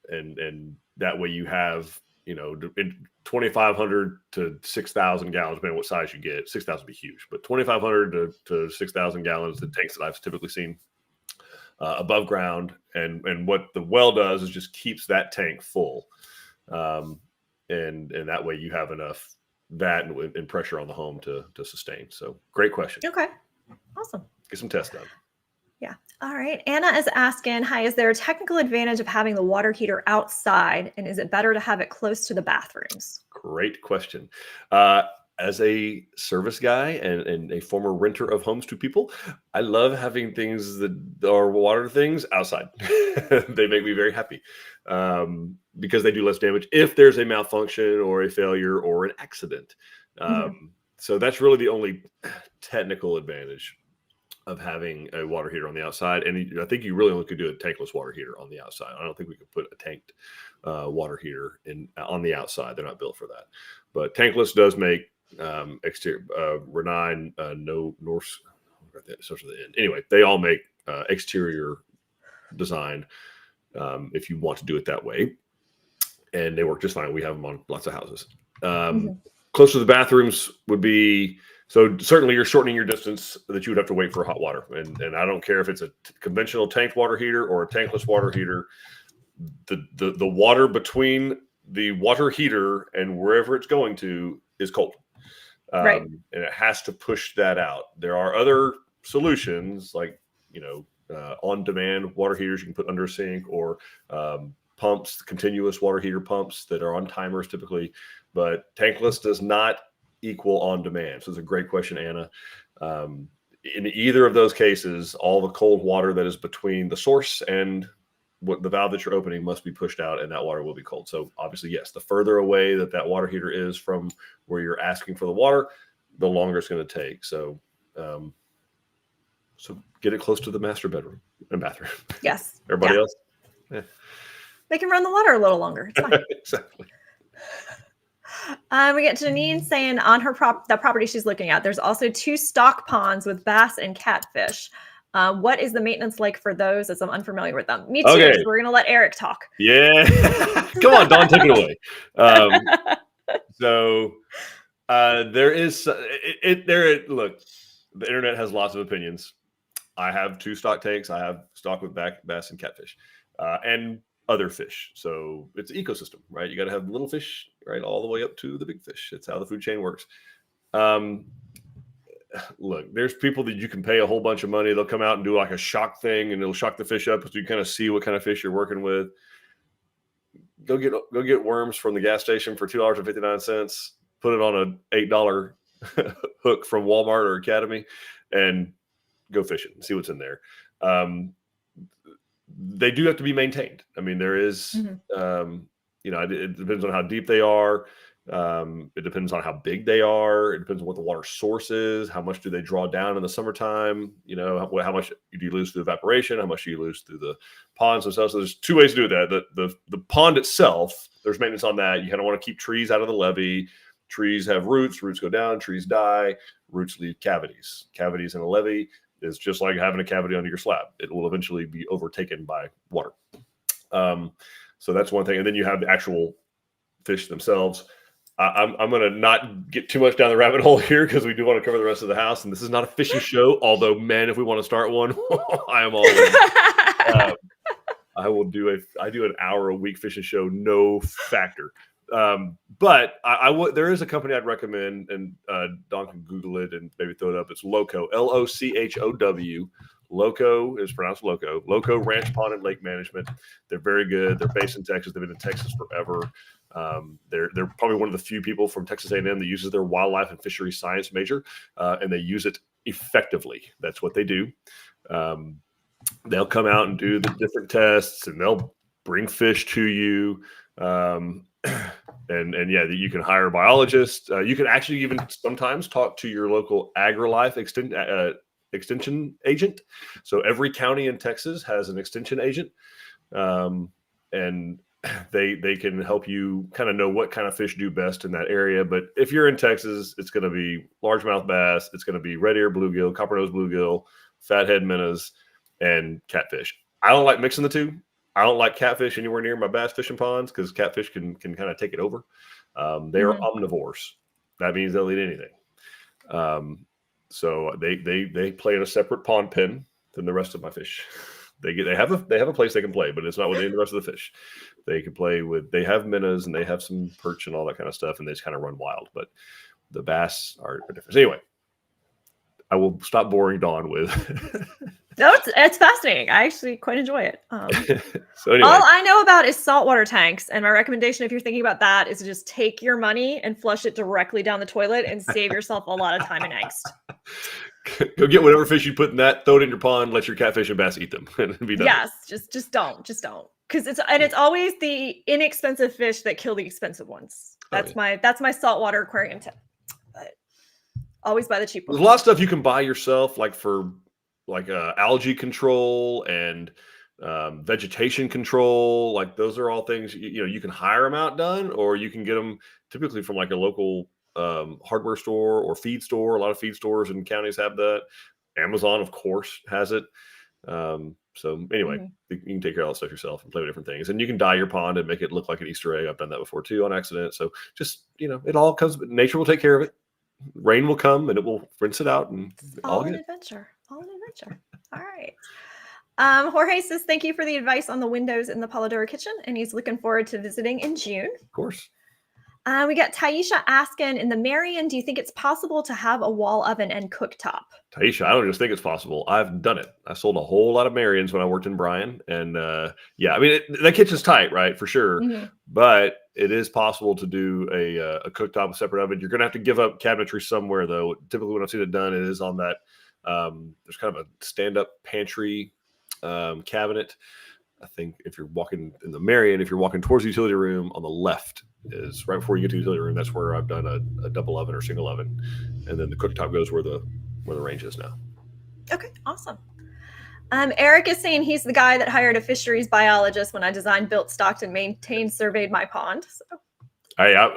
that way you have 2,500 to 6,000 gallons, depending on what size you get. 6,000 would be huge, but 2,500 to 6,000 gallons, the tanks that I've typically seen above ground, and what the well does is just keeps that tank full, and that way you have enough and pressure on the home to sustain. So great question. Okay, awesome. Get some tests done. Yeah. All right. Anna is asking, hi, is there a technical advantage of having the water heater outside, and is it better to have it close to the bathrooms? Great question. As a service guy and a former renter of homes to people, I love having things that are water things outside. They make me very happy because they do less damage if there's a malfunction or a failure or an accident. So that's really the only technical advantage of having a water heater on the outside. And I think you really only could do a tankless water heater on the outside. I don't think we could put a tanked water heater on the outside. They're not built for that. But tankless does make exterior Renine, Norse, starts with the end. Anyway, they all make exterior design if you want to do it that way, and they work just fine. We have them on lots of houses. Close to the bathrooms would be, so certainly you're shortening your distance that you would have to wait for hot water, and I don't care if it's a conventional tanked water heater or a tankless water heater. The water between the water heater and wherever it's going to is cold. Right. And it has to push that out. There are other solutions like on-demand water heaters you can put under a sink, or pumps, continuous water heater pumps that are on timers typically. But tankless does not equal on-demand. So it's a great question, Anna. In either of those cases, all the cold water that is between the source and what the valve that you're opening must be pushed out, and that water will be cold. So obviously, yes, the further away that water heater is from where you're asking for the water, the longer it's going to take. So, so get it close to the master bedroom and bathroom. Yes. Everybody else? Yeah. They can run the water a little longer. It's fine. Exactly. We get Janine saying on her the property she's looking at, there's also 2 stock ponds with bass and catfish. What is the maintenance like for those, as I'm unfamiliar with them? Me too. Okay. So we're going to let Eric talk. Yeah. Come on, Don, take it away. There is look, the internet has lots of opinions. I have 2 stock tanks. I have stock with bass and catfish, and other fish. So it's an ecosystem, right? You got to have little fish, right, all the way up to the big fish. It's how the food chain works. Look, there's people that you can pay a whole bunch of money. They'll come out and do like a shock thing, and it'll shock the fish up so you kind of see what kind of fish you're working with. Go get worms from the gas station for $2.59. Put it on an $8 hook from Walmart or Academy, and go fishing and see what's in there. They do have to be maintained. I mean, there is, it depends on how deep they are. It depends on how big they are. It depends on what the water source is. How much do they draw down in the summertime? How much do you lose through evaporation? How much do you lose through the ponds themselves? So there's 2 ways to do that. The pond itself, there's maintenance on that. You kind of want to keep trees out of the levee. Trees have roots. Roots go down. Trees die. Roots leave cavities. Cavities in a levee is just like having a cavity under your slab. It will eventually be overtaken by water. So that's one thing. And then you have the actual fish themselves. I'm going to not get too much down the rabbit hole here because we do want to cover the rest of the house. And this is not a fishing show, although, man, if we want to start one, I am all in. I do an hour a week fishing show, no factor. But there is a company I'd recommend, and Don can Google it and maybe throw it up. It's Loco, Lochow. Loco is pronounced Loco. Loco Ranch Pond and Lake Management. They're very good. They're based in Texas. They've been in Texas forever. They're probably one of the few people from Texas A&M that uses their wildlife and fisheries science major, and they use it effectively. That's what they do. They'll come out and do the different tests, and they'll bring fish to you. And yeah, you can hire biologists. You can actually even sometimes talk to your local AgriLife extension agent. So every county in Texas has an extension agent, and they can help you kind of know what kind of fish do best in that area. But if you're in Texas, it's going to be largemouth bass, it's going to be red ear bluegill, copper-nosed bluegill, fathead minnows, and catfish. I don't like mixing the two. I don't like catfish anywhere near my bass fishing ponds because catfish can kind of take it over. They are omnivores. That means they'll eat anything. So they play in a separate pond pen than the rest of my fish. They have a place they can play, but it's not with the rest of the fish. They can play with. They have minnows and they have some perch and all that kind of stuff, and they just kind of run wild. But the bass are different. So anyway, I will stop boring Dawn with. No, it's fascinating. I actually quite enjoy it. So anyway. All I know about is saltwater tanks, and my recommendation, if you're thinking about that, is to just take your money and flush it directly down the toilet and save yourself a lot of time and angst. Go get whatever fish you put in that, throw it in your pond, let your catfish and bass eat them, and be done. Yes, just don't, because it's always the inexpensive fish that kill the expensive ones. That's my saltwater aquarium tip. But always buy the cheap ones. There's a lot of stuff you can buy yourself, like for algae control and vegetation control. Like those are all things you can hire them out done, or you can get them typically from like a local hardware store or feed store. A lot of feed stores and counties have that. Amazon, of course, has it. So anyway, you can take care of all that stuff yourself and play with different things. And you can dye your pond and make it look like an Easter egg. I've done that before too on accident. So just, it all comes, nature will take care of it. Rain will come and it will rinse it out, and all an adventure. All right. Jorge says, thank you for the advice on the windows in the Polidoro kitchen, and he's looking forward to visiting in June. Of course. We got Taisha asking, in the Marion, do you think it's possible to have a wall oven and cooktop? Taisha, I don't just think it's possible. I've done it. I sold a whole lot of Marions when I worked in Bryan. And yeah, I mean, that kitchen's tight, right? For sure. But it is possible to do a cooktop with separate oven. You're going to have to give up cabinetry somewhere, though. Typically, when I've seen it done, it is on that. There's kind of a stand-up pantry cabinet. I think if you're walking in the Marion, if you're walking towards the utility room, on the left is right before you get to the utility room. That's where I've done a double oven or single oven, and then the cooktop goes where the range is now. Okay, awesome. Eric is saying he's the guy that hired a fisheries biologist when I designed, built, stocked, and maintained, surveyed my pond. So.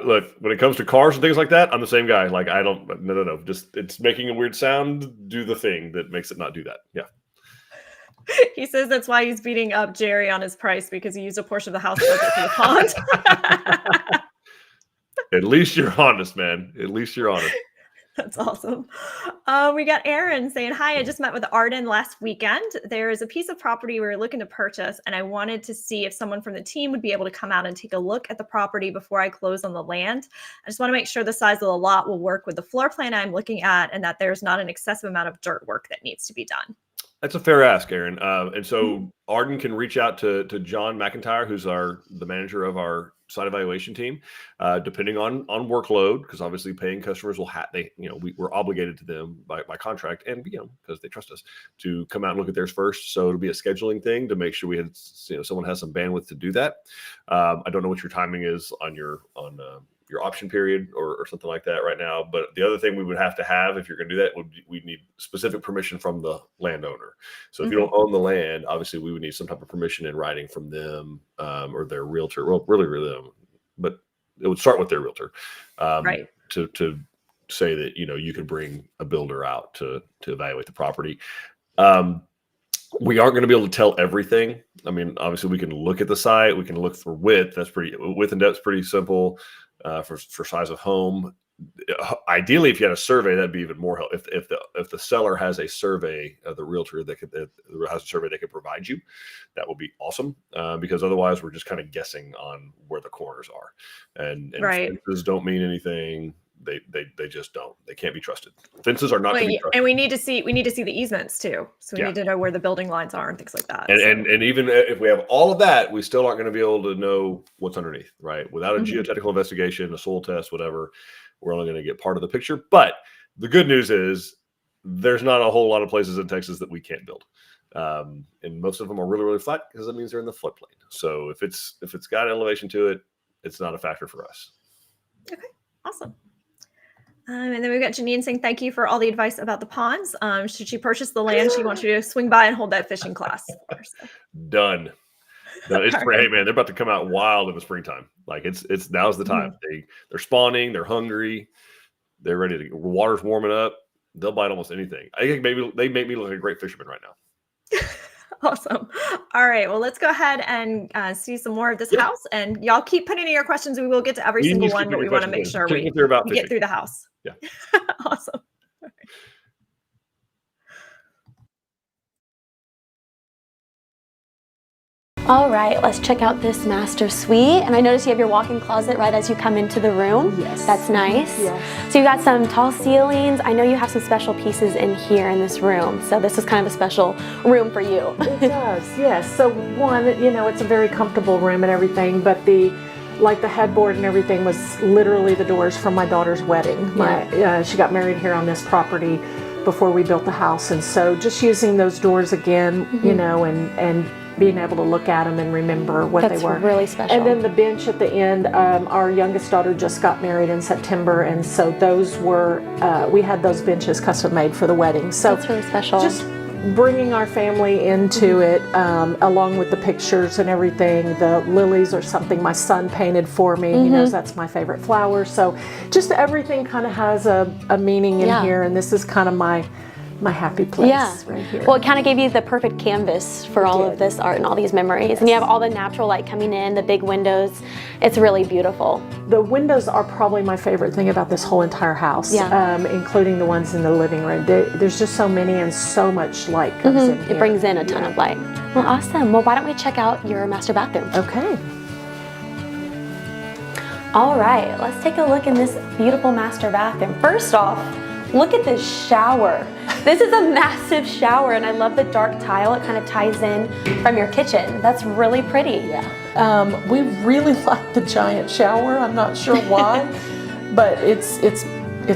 Look, when it comes to cars and things like that, I'm the same guy. Like, no. Just, it's making a weird sound. Do the thing that makes it not do that. Yeah. He says that's why he's beating up Jerry on his price, because he used a portion of the house budget for the pond. At least you're honest, man. At least you're honest. That's awesome. We got Aaron saying, hi, I just met with Arden last weekend. There is a piece of property we were looking to purchase, and I wanted to see if someone from the team would be able to come out and take a look at the property before I close on the land. I just want to make sure the size of the lot will work with the floor plan I'm looking at, and that there's not an excessive amount of dirt work that needs to be done. That's a fair ask, Aaron. And so Arden can reach out to John McIntyre, who's the manager of our site evaluation team, depending on workload, because obviously paying customers will we're obligated to them by contract, and because they trust us to come out and look at theirs first. So it'll be a scheduling thing to make sure someone has some bandwidth to do that. I don't know what your timing is on your option period or something like that right now. But the other thing we would have to have, if you're going to do that, we'd need specific permission from the landowner. So if you don't own the land, obviously we would need some type of permission in writing from them or their realtor. Well, really them, but it would start with their realtor, right? To say that you could bring a builder out to evaluate the property. We aren't going to be able to tell everything. I mean, obviously we can look at the site. We can look for width. Width and depth is pretty simple. For size of home, ideally, if you had a survey, that'd be even more help. If the seller has a survey, the realtor that has a survey they could provide you, that would be awesome. Because otherwise, we're just kind of guessing on where the corners are, and right. Fences don't mean anything. They just don't. They can't be trusted. Fences are not to be trusted. And we need to see the easements too. So we need to know where the building lines are and things like that. And even if we have all of that, we still aren't going to be able to know what's underneath, right? Without a geotechnical investigation, a soil test, whatever, we're only going to get part of the picture. But the good news is there's not a whole lot of places in Texas that we can't build. And most of them are really, really flat, because that means they're in the floodplain. So if it's got elevation to it, it's not a factor for us. Okay, awesome. And then we've got Janine saying, thank you for all the advice about the ponds. Should she purchase the land, she wants you to swing by and hold that fishing class. Done. It's hey man, they're about to come out wild in the springtime. Like it's now's the time. They're spawning, they're hungry, they're ready to. Water's warming up. They'll bite almost anything. I think maybe they make me look like a great fisherman right now. Awesome. All right. Well, let's go ahead and see some more of this house. And y'all keep putting in your questions. We will get to every single one, but we want to make sure we get through the house. Yeah. Awesome. All right. All right, let's check out this master suite. And I notice you have your walk-in closet right as you come into the room. Yes. That's nice. Yes. So you got some tall ceilings. I know you have some special pieces in here in this room. So this is kind of a special room for you. It does, yes. So one, it's a very comfortable room and everything, but the headboard and everything was literally the doors from my daughter's wedding. She got married here on this property before we built the house. And so just using those doors again, and being able to look at them and remember what they were. That's really special. And then the bench at the end, our youngest daughter just got married in September, and so those were, we had those benches custom made for the wedding. So that's really special. Just bringing our family into it, along with the pictures and everything. The lilies are something my son painted for me. He knows that's my favorite flower. So just everything kind of has a meaning in here, and this is kind of my happy place right here. Well, it kind of gave you the perfect canvas for all of this art and all these memories. Yes. And you have all the natural light coming in, the big windows. It's really beautiful. The windows are probably my favorite thing about this whole entire house, including the ones in the living room. There's just so many and so much light comes in here. It brings in a ton of light. Well, awesome. Well, why don't we check out your master bathroom? Okay. All right, let's take a look in this beautiful master bathroom. First off, look at this shower. This is a massive shower, and I love the dark tile. It kind of ties in from your kitchen. That's really pretty. Yeah. We really like the giant shower. I'm not sure why, but it's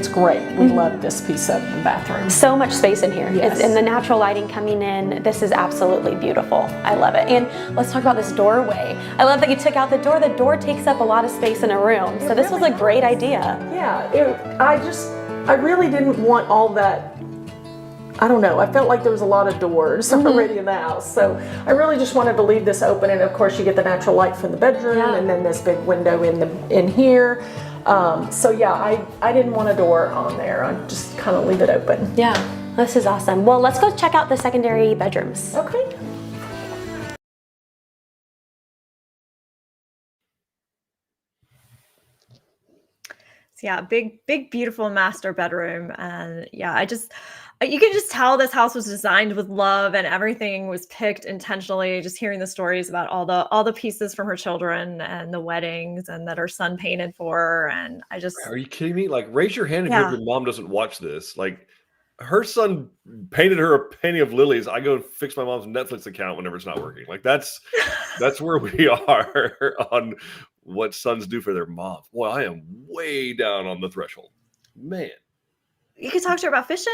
great. We love this piece of the bathroom. So much space in here. Yes. And the natural lighting coming in, this is absolutely beautiful. I love it. And let's talk about this doorway. I love that you took out the door. The door takes up a lot of space in a room. So this was a great idea. Yeah, I really didn't want all that. I don't know, I felt like there was a lot of doors already in the house. So I really just wanted to leave this open, and of course you get the natural light from the bedroom and then this big window in here. So yeah, I didn't want a door on there. I just kind of leave it open. Yeah, this is awesome. Well, let's go check out the secondary bedrooms. Okay. So yeah, big, beautiful master bedroom. And yeah, you can just tell this house was designed with love, and everything was picked intentionally. Just hearing the stories about all the pieces from her children and the weddings and that her son painted for her. And Are you kidding me? Like, raise your hand if Yeah. your mom doesn't watch this. Like, her son painted her a painting of lilies. I go fix my mom's Netflix account whenever it's not working. Like, that's where we are on what sons do for their moms. Boy, I am way down on the threshold. Man, you could talk to her about fishing.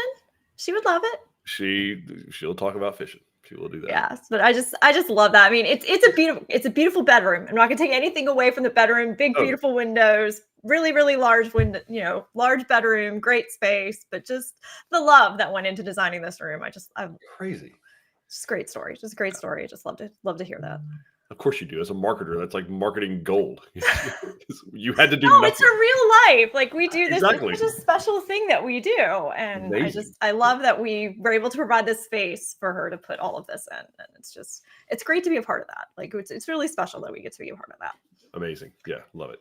She would love it. she'll talk about fishing. She will do that. Yes, but I just love that. I mean, it's a beautiful bedroom. I'm not gonna take anything away from the bedroom. Big, beautiful windows, really, really large window, large bedroom, great space, but just the love that went into designing this room. I'm Crazy. just a great story. Just a great story. Just love to hear that. Of course you do. As a marketer, that's like marketing gold. You had to do No, nothing. it's for real life. Like, we do this. Exactly. It's such a special thing that we do. And Amazing. I love that we were able to provide this space for her to put all of this in. And it's great to be a part of that. Like, it's really special that we get to be a part of that. Amazing. Yeah, love it.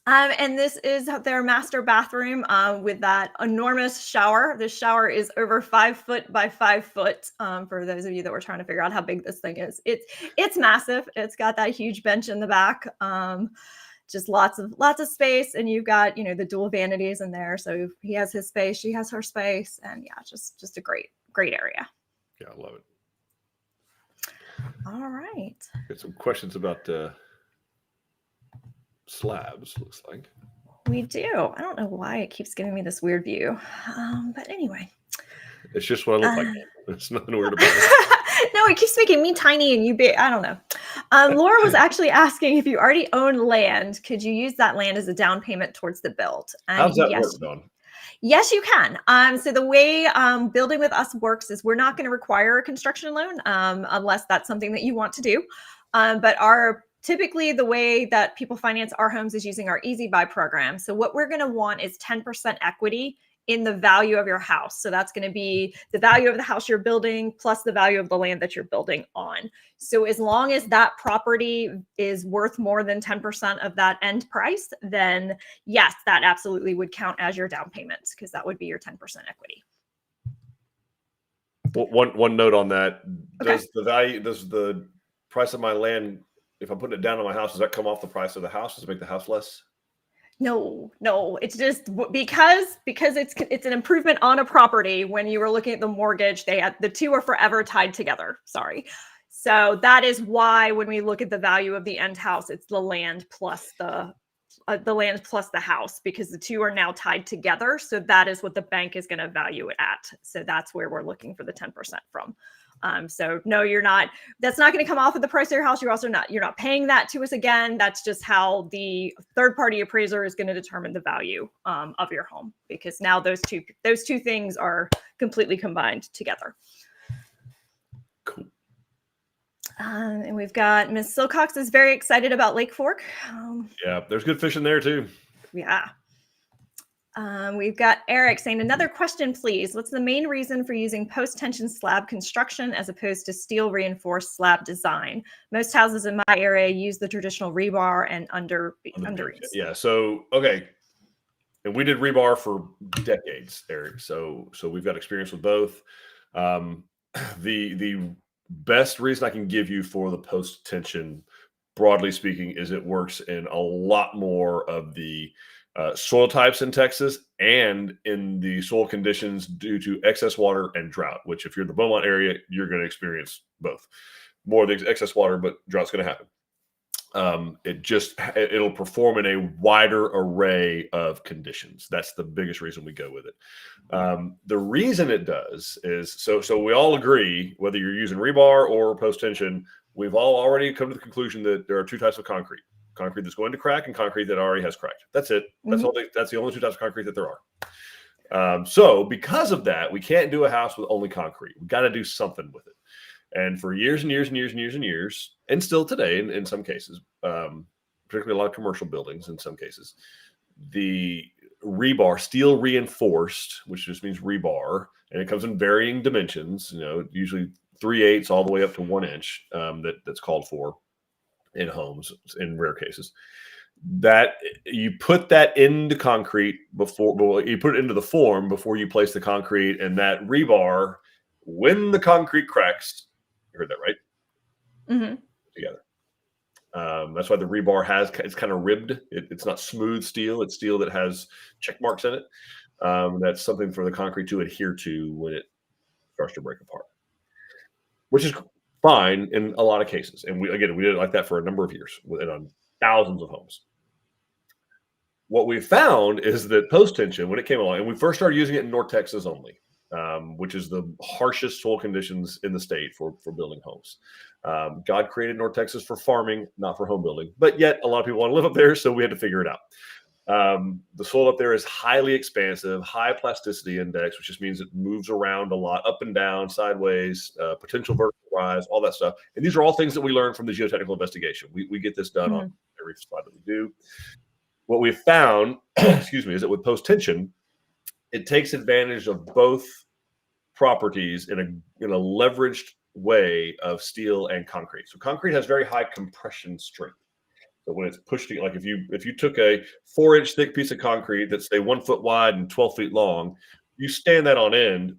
And this is their master bathroom with that enormous shower. This shower is over 5 foot by 5 foot. For those of you that were trying to figure out how big this thing is, it's massive. It's got that huge bench in the back. Just lots of space, and you've got the dual vanities in there. So he has his space, she has her space, and yeah, just a great area. Yeah, I love it. All right. Got some questions about slabs, looks like. We do. I don't know why it keeps giving me this weird view. But anyway. It's just what I look like. There's nothing weird about it. No, it keeps making me tiny and you big. I don't know. Laura was actually asking, if you already own land, could you use that land as a down payment towards the build? How's that work, Dawn? Yes, you can. So the way building with us works is we're not going to require a construction loan unless that's something that you want to do. But typically the way that people finance our homes is using our Easy Buy program. So what we're going to want is 10% equity in the value of your house. So that's going to be the value of the house you're building plus the value of the land that you're building on. So as long as that property is worth more than 10% of that end price, then yes, that absolutely would count as your down payment, because that would be your 10% equity. One note on that. Okay. Does the price of my land, if I'm putting it down on my house, does that come off the price of the house? Does it make the house less? No, it's just because it's an improvement on a property. When you were looking at the mortgage, the two are forever tied together. Sorry. So that is why when we look at the value of the end house, it's the land plus the house, because the two are now tied together. So that is what the bank is going to value it at. So that's where we're looking for the 10% from. So no, that's not going to come off of the price of your house. You're not paying that to us again. That's just how the third party appraiser is going to determine the value of your home, because now those two things are completely combined together. Cool. And we've got Ms. Silcox is very excited about Lake Fork. Yeah, there's good fish in there too. Yeah. We've got Eric saying, another question, please. What's the main reason for using post-tension slab construction as opposed to steel reinforced slab design? Most houses in my area use the traditional rebar and underbeams. Yeah. So, okay. And we did rebar for decades, Eric. So we've got experience with both. The best reason I can give you for the post-tension broadly speaking, is it works in a lot more of the soil types in Texas and in the soil conditions due to excess water and drought, which if you're in the Beaumont area, you're going to experience both. More of the excess water, but drought's going to happen. It'll perform in a wider array of conditions. That's the biggest reason we go with it. The reason it does is so we all agree, whether you're using rebar or post tension, we've all already come to the conclusion that there are two types of concrete that's going to crack and concrete that already has cracked. That's it. That's the only two types of concrete that there are. So because of that, we can't do a house with only concrete. We've got to do something with it. And for years and years and years and years and years, and still today in some cases, particularly a lot of commercial buildings in some cases, the rebar, steel reinforced, which just means rebar, and it comes in varying dimensions, usually 3/8 all the way up to 1 inch, that's called for in homes in rare cases. That you put that into concrete you put it into the form before you place the concrete, and that rebar, when the concrete cracks, you heard that right? Mm-hmm. Together. That's why the rebar it's kind of ribbed. It's not smooth steel. It's steel that has check marks in it. That's something for the concrete to adhere to when it starts to break apart, which is fine in a lot of cases. And we did it like that for a number of years on thousands of homes. What we found is that post tension, when it came along, and we first started using it in North Texas only, which is the harshest soil conditions in the state for building homes. God created North Texas for farming, not for home building, but yet a lot of people want to live up there, so we had to figure it out. The soil up there is highly expansive, high plasticity index, which just means it moves around a lot, up and down, sideways, potential vertical rise, all that stuff. And these are all things that we learn from the geotechnical investigation. We get this done on every spot that we do. What we've found, is that with post tension, it takes advantage of both properties in a leveraged way of steel and concrete. So concrete has very high compression strength. So when it's pushed, like if you took a 4-inch thick piece of concrete that's say 1 foot wide and 12 feet long, you stand that on end,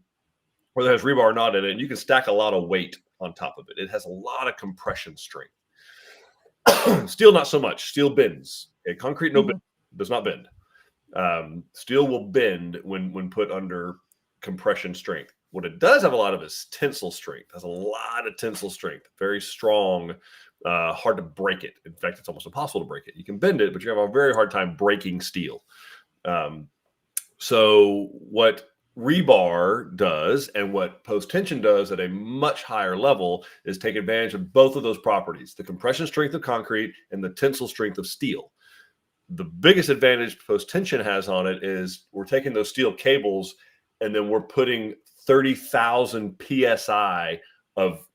whether it has rebar or not in it, and you can stack a lot of weight on top of it. It has a lot of compression strength. Steel, not so much. Steel bends. Okay, concrete does not bend. Steel will bend when put under compression strength. What it does have a lot of is tensile strength. It has a lot of tensile strength. Very strong, hard to break it. In fact, it's almost impossible to break it. You can bend it, but you have a very hard time breaking steel. So what rebar does and what post tension does at a much higher level is take advantage of both of those properties, the compression strength of concrete and the tensile strength of steel. The biggest advantage post tension has on it is we're taking those steel cables and then we're putting 30,000 PSI of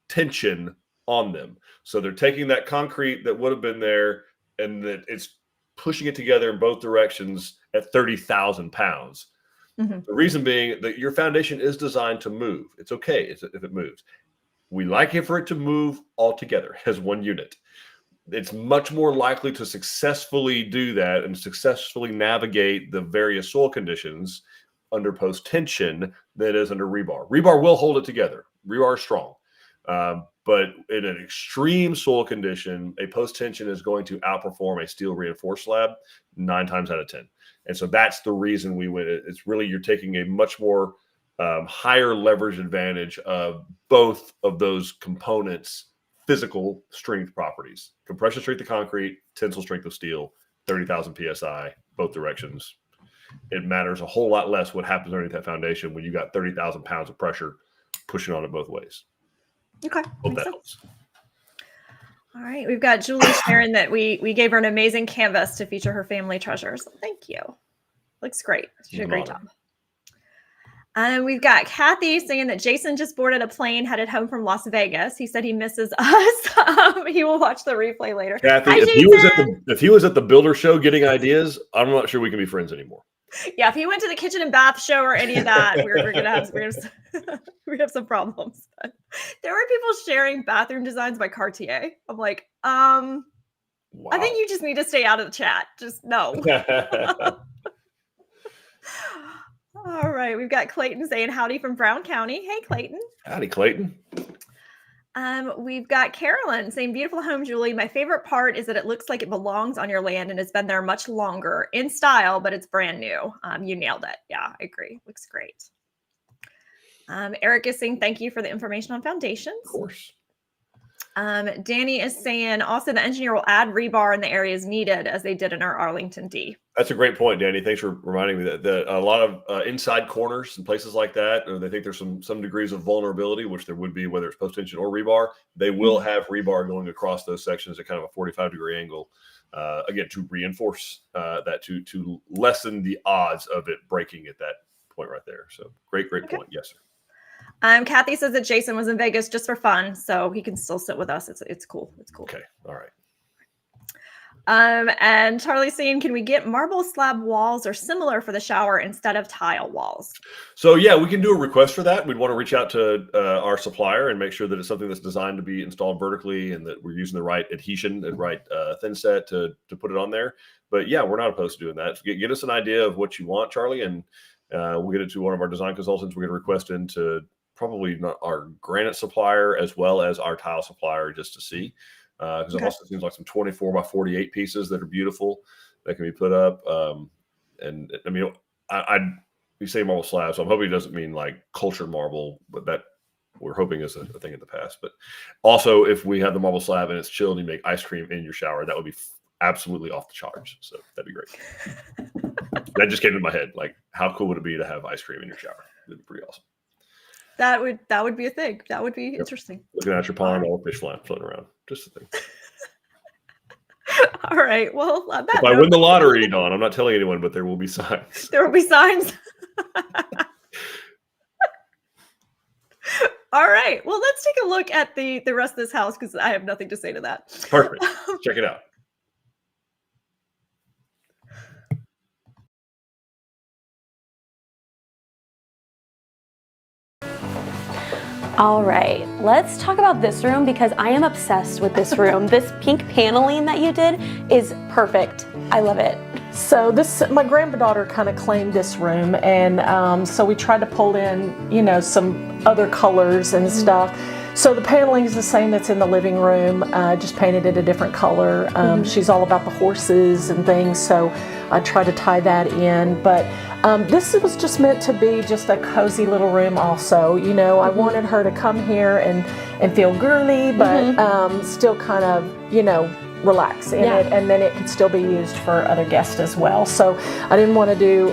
tension on them. So they're taking that concrete that would have been there and that it's pushing it together in both directions at 30,000 pounds. The reason being that your foundation is designed to move. It's okay if it moves. We like it for it to move all together as one unit. It's much more likely to successfully do that and successfully navigate the various soil conditions under post tension than it is under rebar. Rebar will hold it together. Rebar is strong. But in an extreme soil condition, a post tension is going to outperform a steel reinforced slab 9 times out of 10. And so that's the reason we win it. It's really, you're taking a much more higher leverage advantage of both of those components, physical strength properties, compression strength of concrete, tensile strength of steel, 30,000 PSI, both directions. It matters a whole lot less what happens underneath that foundation when you got 30,000 pounds of pressure pushing on it both ways. Okay. Hope that helps. All right. We've got Julie sharing that we gave her an amazing canvas to feature her family treasures. Thank you. Looks great. She did a great job. And we've got Kathy saying that Jason just boarded a plane headed home from Las Vegas. He said he misses us. He will watch the replay later. Kathy, Hi, if he was at the builder show getting ideas, I'm not sure we can be friends anymore. Yeah, if he went to the kitchen and bath show or any of that, we're gonna have some problems. But there were people sharing bathroom designs by Cartier. I'm like, wow. I think you just need to stay out of the chat. Just no. All right, we've got Clayton saying howdy from Brown County. Hey, Clayton. Howdy, Clayton. We've got Carolyn saying, beautiful home, Julie. My favorite part is that it looks like it belongs on your land and has been there much longer in style, but it's brand new. You nailed it. Yeah, I agree. Looks great. Eric is saying, thank you for the information on foundations. Of course. Danny is saying, also the engineer will add rebar in the areas needed as they did in our Arlington D. That's a great point, Danny. Thanks for reminding me that a lot of inside corners and places like that, they think there's some degrees of vulnerability, which there would be, whether it's post tension or rebar. They will have rebar going across those sections at kind of a 45-degree angle, again, to reinforce that, to lessen the odds of it breaking at that point right there. So great point. Yes, sir. Kathy says that Jason was in Vegas just for fun, so he can still sit with us. It's cool. It's cool. Okay. All right. And Charlie's saying, can we get marble slab walls or similar for the shower instead of tile walls? So yeah, we can do a request for that. We'd want to reach out to our supplier and make sure that it's something that's designed to be installed vertically and that we're using the right adhesion and right thin set to put it on there. But yeah, we're not opposed to doing that. So get us an idea of what you want, Charlie, and we'll get it to one of our design consultants. We're going to request into probably not our granite supplier as well as our tile supplier just to see. Because it also seems like some 24 by 48 pieces that are beautiful that can be put up. And I mean, we say marble slab, so I'm hoping it doesn't mean like cultured marble, but that we're hoping is a thing in the past. But also, if we have the marble slab and it's chilled and you make ice cream in your shower, that would be absolutely off the charts. So that'd be great. That just came to my head. Like, how cool would it be to have ice cream in your shower? It'd be pretty awesome. That would be a thing. That would be interesting. Looking at your pond, all the fish floating around. Just a thing. All right. Well, if I win the lottery, Dawn, I'm not telling anyone, but there will be signs. There will be signs. All right. Well, let's take a look at the rest of this house because I have nothing to say to that. Perfect. Check it out. All right, let's talk about this room because I am obsessed with this room. This pink paneling that you did is perfect. I love it. So my granddaughter kind of claimed this room, and so we tried to pull in, some other colors and stuff. So the paneling is the same that's in the living room, just painted it a different color. She's all about the horses and things, so I tried to tie that in. But this was just meant to be just a cozy little room also. I wanted her to come here and feel girly, but still kind of, relax in it, and then it could still be used for other guests as well. So I didn't want to do,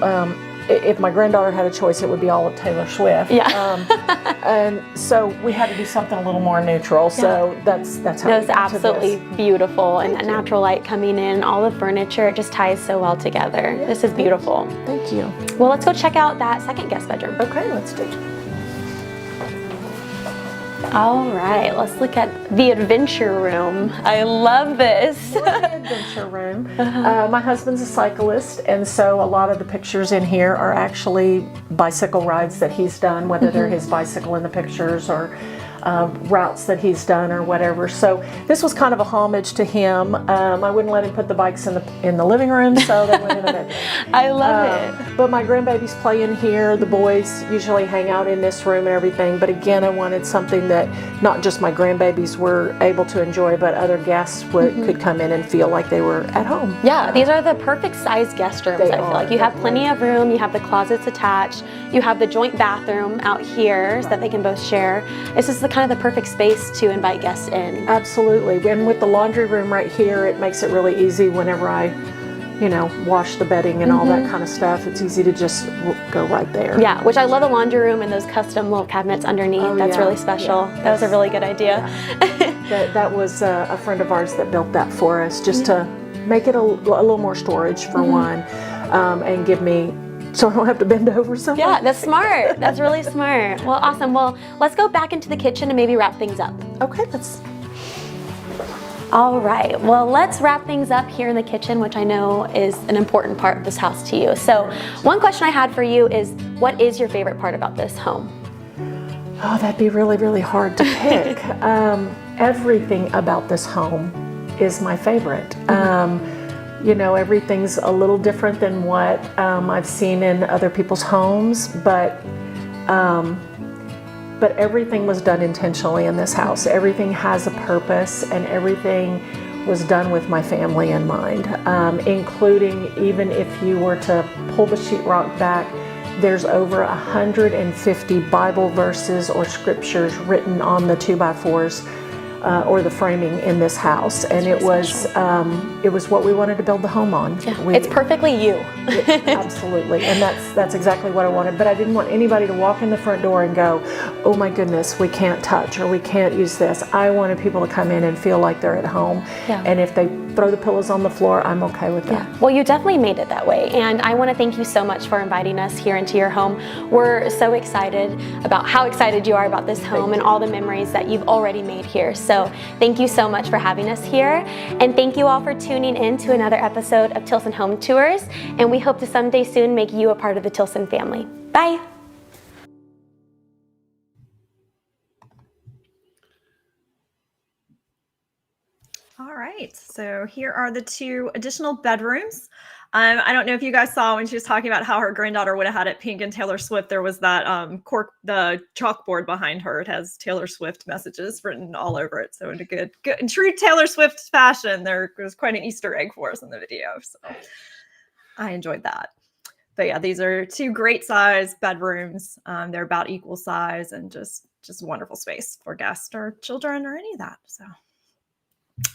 if my granddaughter had a choice, it would be all of Taylor Swift. And so we had to do something a little more neutral. So that's how it's absolutely beautiful, and a natural light coming in, all the furniture, it just ties so well together. This is beautiful. Thank you. Well, let's go check out that second guest bedroom. Okay, let's do it. All right, let's look at the adventure room. I love this. The adventure room. My husband's a cyclist, and so a lot of the pictures in here are actually bicycle rides that he's done, whether they're his bicycle in the pictures or routes that he's done or whatever. So this was kind of a homage to him. I wouldn't let him put the bikes in the living room, so they went in the bedroom. I love it. But my grandbabies play in here. The boys usually hang out in this room and everything. But again, I wanted something that not just my grandbabies were able to enjoy, but other guests could come in and feel like they were at home. Yeah, these are the perfect size guest rooms. I feel like you have plenty of room. You have the closets attached. You have the joint bathroom out here so that they can both share. This is the kind of the perfect space to invite guests in. Absolutely. And with the laundry room right here, it makes it really easy whenever I, wash the bedding and all that kind of stuff. It's easy to just go right there. Yeah, which I love the laundry room and those custom little cabinets underneath. That's really special. That was a really good idea. That was a friend of ours that built that for us, just to make it a little more storage for one, and give me, so I don't have to bend over so much. Yeah, that's smart. That's really smart. Well, awesome. Well, let's go back into the kitchen and maybe wrap things up. Okay, let's. All right. Well, let's wrap things up here in the kitchen, which I know is an important part of this house to you. So one question I had for you is, what is your favorite part about this home? Oh, that'd be really, really hard to pick. Everything about this home is my favorite. Everything's a little different than what I've seen in other people's homes, but but everything was done intentionally in this house. Everything has a purpose, and everything was done with my family in mind, including even if you were to pull the sheetrock back, there's over 150 Bible verses or scriptures written on the 2x4s or the framing in this house, and it was what we wanted to build the home on. Yeah, it's perfectly you. Absolutely, and that's exactly what I wanted. But I didn't want anybody to walk in the front door and go, "Oh my goodness, we can't touch or we can't use this." I wanted people to come in and feel like they're at home. Yeah. And if they throw the pillows on the floor, I'm okay with that. Yeah. Well, you definitely made it that way, and I want to thank you so much for inviting us here into your home. We're so excited about how excited you are about this home and all the memories that you've already made here. So thank you so much for having us here, and thank you all for tuning in to another episode of Tilson Home Tours, and we hope to someday soon make you a part of the Tilson family. Bye. All right, so here are the 2 additional bedrooms. I don't know if you guys saw when she was talking about how her granddaughter would have had it pink and Taylor Swift. There was that the chalkboard behind her. It has Taylor Swift messages written all over it. So in a good in true Taylor Swift fashion, there was quite an Easter egg for us in the video. So I enjoyed that. But yeah, these are 2 great size bedrooms. They're about equal size and just wonderful space for guests or children or any of that. So.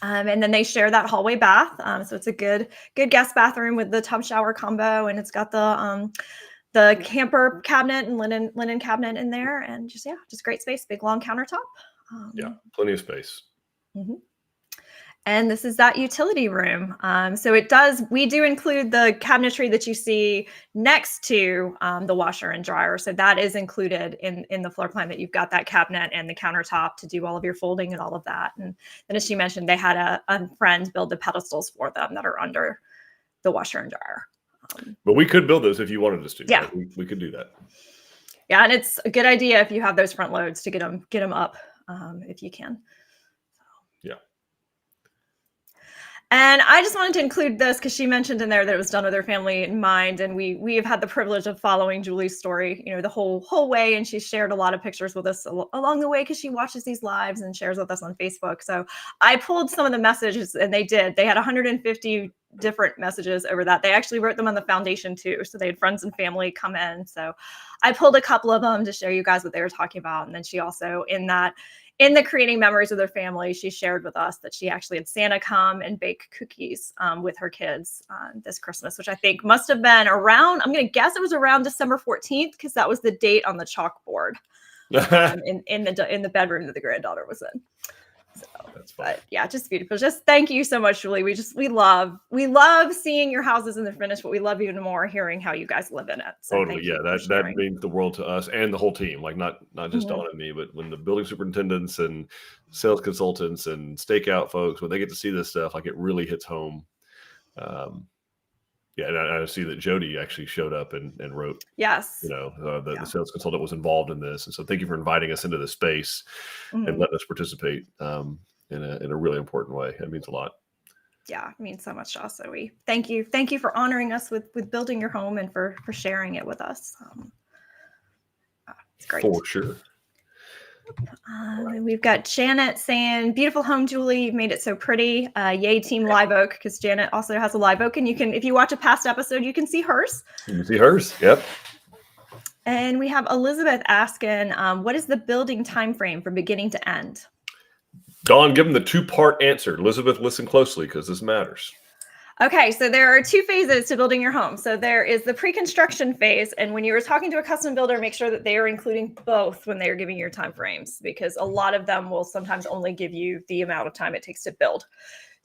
And then they share that hallway bath. So it's a good guest bathroom with the tub shower combo, and it's got the camper cabinet and linen cabinet in there, and just great space, big long countertop. Yeah, plenty of space. Mm-hmm. And this is that utility room. So we do include the cabinetry that you see next to the washer and dryer. So that is included in the floor plan, that you've got that cabinet and the countertop to do all of your folding and all of that. And then, as she mentioned, they had a friend build the pedestals for them that are under the washer and dryer. But we could build those if you wanted us to. Yeah. We could do that. Yeah, and it's a good idea if you have those front loads to get them up if you can. Yeah. And I just wanted to include this because she mentioned in there that it was done with her family in mind. And we have had the privilege of following Julie's story, the whole way. And she shared a lot of pictures with us along the way because she watches these lives and shares with us on Facebook. So I pulled some of the messages, and they had 150 different messages over that. They actually wrote them on the foundation too. So they had friends and family come in. So I pulled a couple of them to show you guys what they were talking about. And then she also, in the creating memories with her family, she shared with us that she actually had Santa come and bake cookies with her kids this Christmas, which I think must have been around, I'm going to guess it was around December 14th, because that was the date on the chalkboard in the bedroom that the granddaughter was in. So, but yeah, just beautiful. Just thank you so much, Julie. We love seeing your houses in the finish, but we love even more hearing how you guys live in it. So totally. Yeah. That means the world to us and the whole team, like not just Dawn and me, but when the building superintendents and sales consultants and stakeout folks, when they get to see this stuff, like it really hits home. Yeah, and I see that Jody actually showed up and wrote. Yes. The sales consultant was involved in this, and so thank you for inviting us into this space and letting us participate in a really important way. It means a lot. Yeah, it means so much to us. So we thank you for honoring us with building your home and for sharing it with us. It's great. For sure. And we've got Janet saying, "Beautiful home, Julie. You've made it so pretty. Yay, Team Live Oak," because Janet also has a Live Oak, and if you watch a past episode, you can see hers. You can see hers. Yep. And we have Elizabeth asking, "What is the building time frame from beginning to end?" Dawn, give them the 2-part answer. Elizabeth, listen closely because this matters. Okay, so there are 2 phases to building your home. So there is the pre-construction phase, and when you are talking to a custom builder, make sure that they are including both when they are giving your time frames, because a lot of them will sometimes only give you the amount of time it takes to build.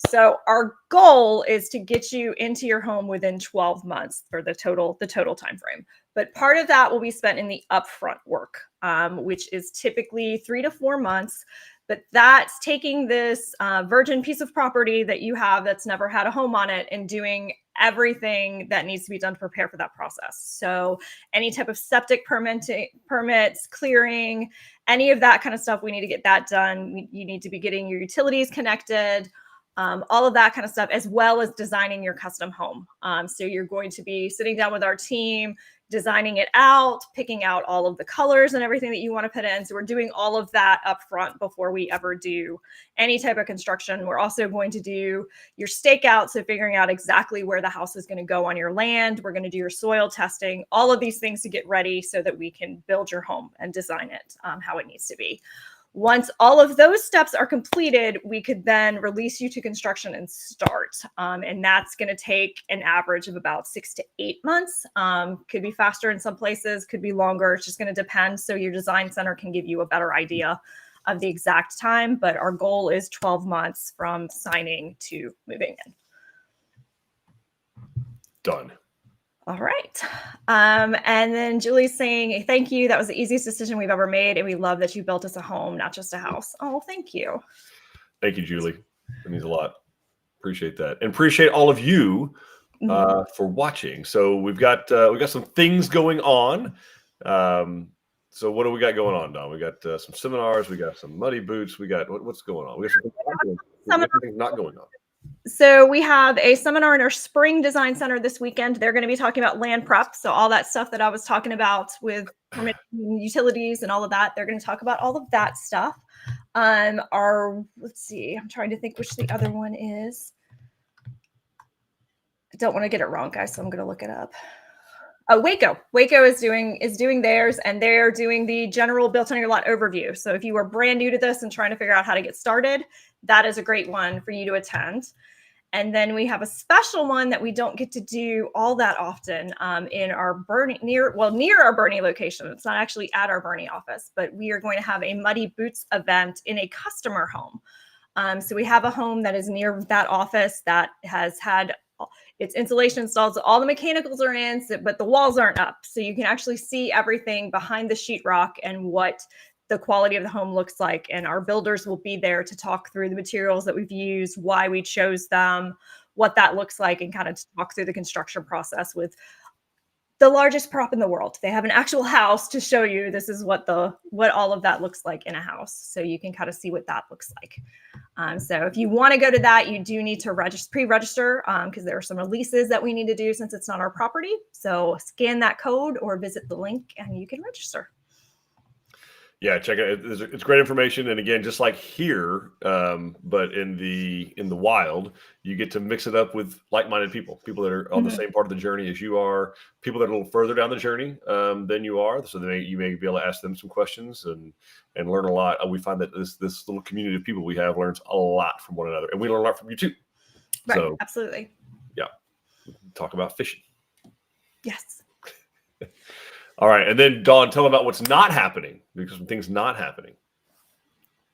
So our goal is to get you into your home within 12 months for the total time frame. But part of that will be spent in the upfront work, which is typically 3 to 4 months. But that's taking this virgin piece of property that you have that's never had a home on it and doing everything that needs to be done to prepare for that process. So any type of septic permits, clearing, any of that kind of stuff, we need to get that done. You need to be getting your utilities connected, all of that kind of stuff, as well as designing your custom home. So you're going to be sitting down with our team, designing it out, picking out all of the colors and everything that you want to put in. So we're doing all of that up front before we ever do any type of construction. We're also going to do your stakeout, so figuring out exactly where the house is going to go on your land. We're going to do your soil testing, all of these things to get ready so that we can build your home and design it how it needs to be. Once all of those steps are completed, we could then release you to construction and start. And that's going to take an average of about 6 to 8 months. Could be faster in some places, could be longer. It's just going to depend. So your design center can give you a better idea of the exact time. But our goal is 12 months from signing to moving in. Done. All right. And then Julie's saying, thank you. That was the easiest decision we've ever made. And we love that you built us a home, not just a house. Oh, thank you. Thank you, Julie. That means a lot. Appreciate that. And appreciate all of you for watching. So we got some things going on. So what do we got going on, Don? We got some seminars. We got some muddy boots. We got what's going on? We got something not going on. So we have a seminar in our spring design center this weekend. They're going to be talking about land prep. So all that stuff that I was talking about with permitting, utilities and all of that, they're going to talk about all of that stuff. Let's see, I'm trying to think which the other one is. I don't want to get it wrong, guys, so I'm going to look it up. Waco is doing theirs, and they're doing the general built on your lot overview. So if you are brand new to this and trying to figure out how to get started, that is a great one for you to attend. And then we have a special one that we don't get to do all that often in our near our Bernie location. It's not actually at our Bernie office, but we are going to have a Muddy Boots event in a customer home. So we have a home that is near that office that has had its insulation installed, so all the mechanicals are in, but the walls aren't up. So you can actually see everything behind the sheetrock and what the quality of the home looks like. And our builders will be there to talk through the materials that we've used, why we chose them, what that looks like, and kind of talk through the construction process with the largest prop in the world. They have an actual house to show you. This is what all of that looks like in a house. So you can kind of see what that looks like. So if you want to go to that, you do need to pre-register because there are some releases that we need to do since it's not our property. So scan that code or visit the link and you can register. Yeah, check it. It's great information, and again, just like here, but in the wild, you get to mix it up with like-minded people that are on the same part of the journey as you are, people that are a little further down the journey than you are. So you may be able to ask them some questions and learn a lot. We find that this little community of people we have learns a lot from one another, and we learn a lot from you too. Right, so, absolutely. Yeah, talk about fishing. Yes. All right, and then Dawn, tell them about what's not happening, because some things not happening.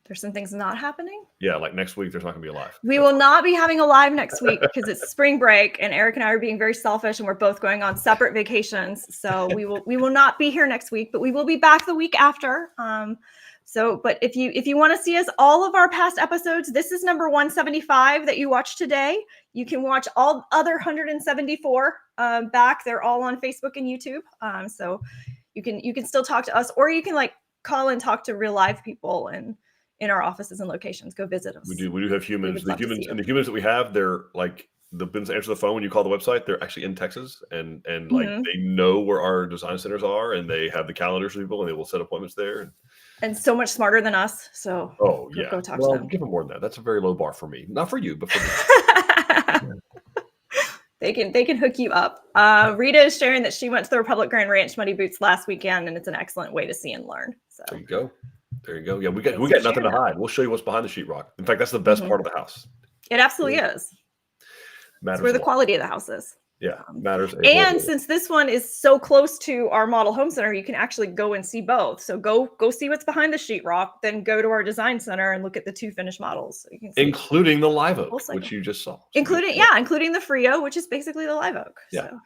There's some things not happening? Yeah, like next week, there's not going to be a live. We will not be having a live next week because it's spring break, and Eric and I are being very selfish, and we're both going on separate vacations. So we will not be here next week, but we will be back the week after. But if you want to see us, all of our past episodes, this is number 175 that you watched today. You can watch all other 174 back. They're all on Facebook and YouTube. So you can still talk to us, or you can call and talk to real live people and in our offices and locations. Go visit us. We do have humans. The humans that we have, they're like the ones that answer the phone when you call the website. They're actually in Texas, and they know where our design centers are, and they have the calendars for people, and they will set appointments there. And so much smarter than us. So go talk to them. Give them more than that. That's a very low bar for me. Not for you, but for me. They can hook you up. Rita is sharing that she went to the Republic Grand Ranch Muddy Boots last weekend, and it's an excellent way to see and learn. So there you go. Yeah, we got nothing to hide. We'll show you what's behind the sheetrock. In fact, that's the best part of the house. It absolutely is. It's where the quality of the house is. Yeah, matters. And since this one is so close to our model home center, you can actually go and see both. So go see what's behind the sheetrock, then go to our design center and look at the two finished models. So you can see including the live oak, which you just saw. Including the Frio, which is basically the live oak. Yeah. So.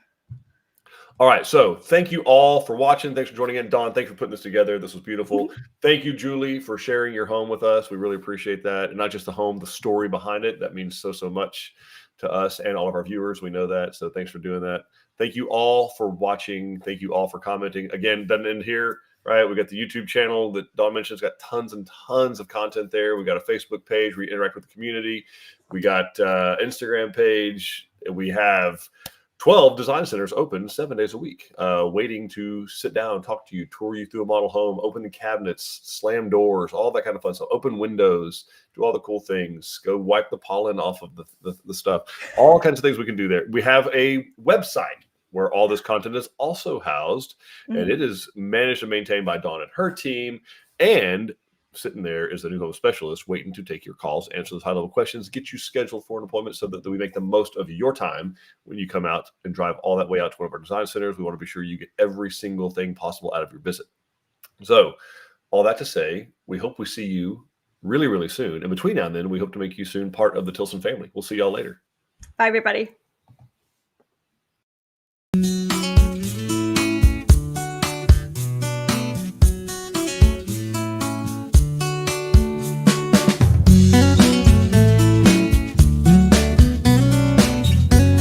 All right. So thank you all for watching. Thanks for joining in. Dawn, thanks for putting this together. This was beautiful. Thank you, Julie, for sharing your home with us. We really appreciate that. And not just the home, the story behind it. That means so much to us and all of our viewers. We know that. So thanks for doing that. Thank you all for watching. Thank you all for commenting. Again, doesn't end here, right? We got the YouTube channel that Dawn mentioned. It's got tons and tons of content there. We got a Facebook page where you interact with the community. We got Instagram page. We have 12 design centers open 7 days a week, waiting to sit down, talk to you, tour you through a model home, open the cabinets, slam doors, all that kind of fun stuff, open windows, do all the cool things, go wipe the pollen off of the stuff, all kinds of things we can do there. We have a website where all this content is also housed, and it is managed and maintained by Dawn and her team. And sitting there is the new home specialist waiting to take your calls, answer those high-level questions, get you scheduled for an appointment so that we make the most of your time when you come out and drive all that way out to one of our design centers. We want to be sure you get every single thing possible out of your visit. So all that to say, we hope we see you really, really soon. And between now and then, we hope to make you soon part of the Tilson family. We'll see y'all later. Bye, everybody.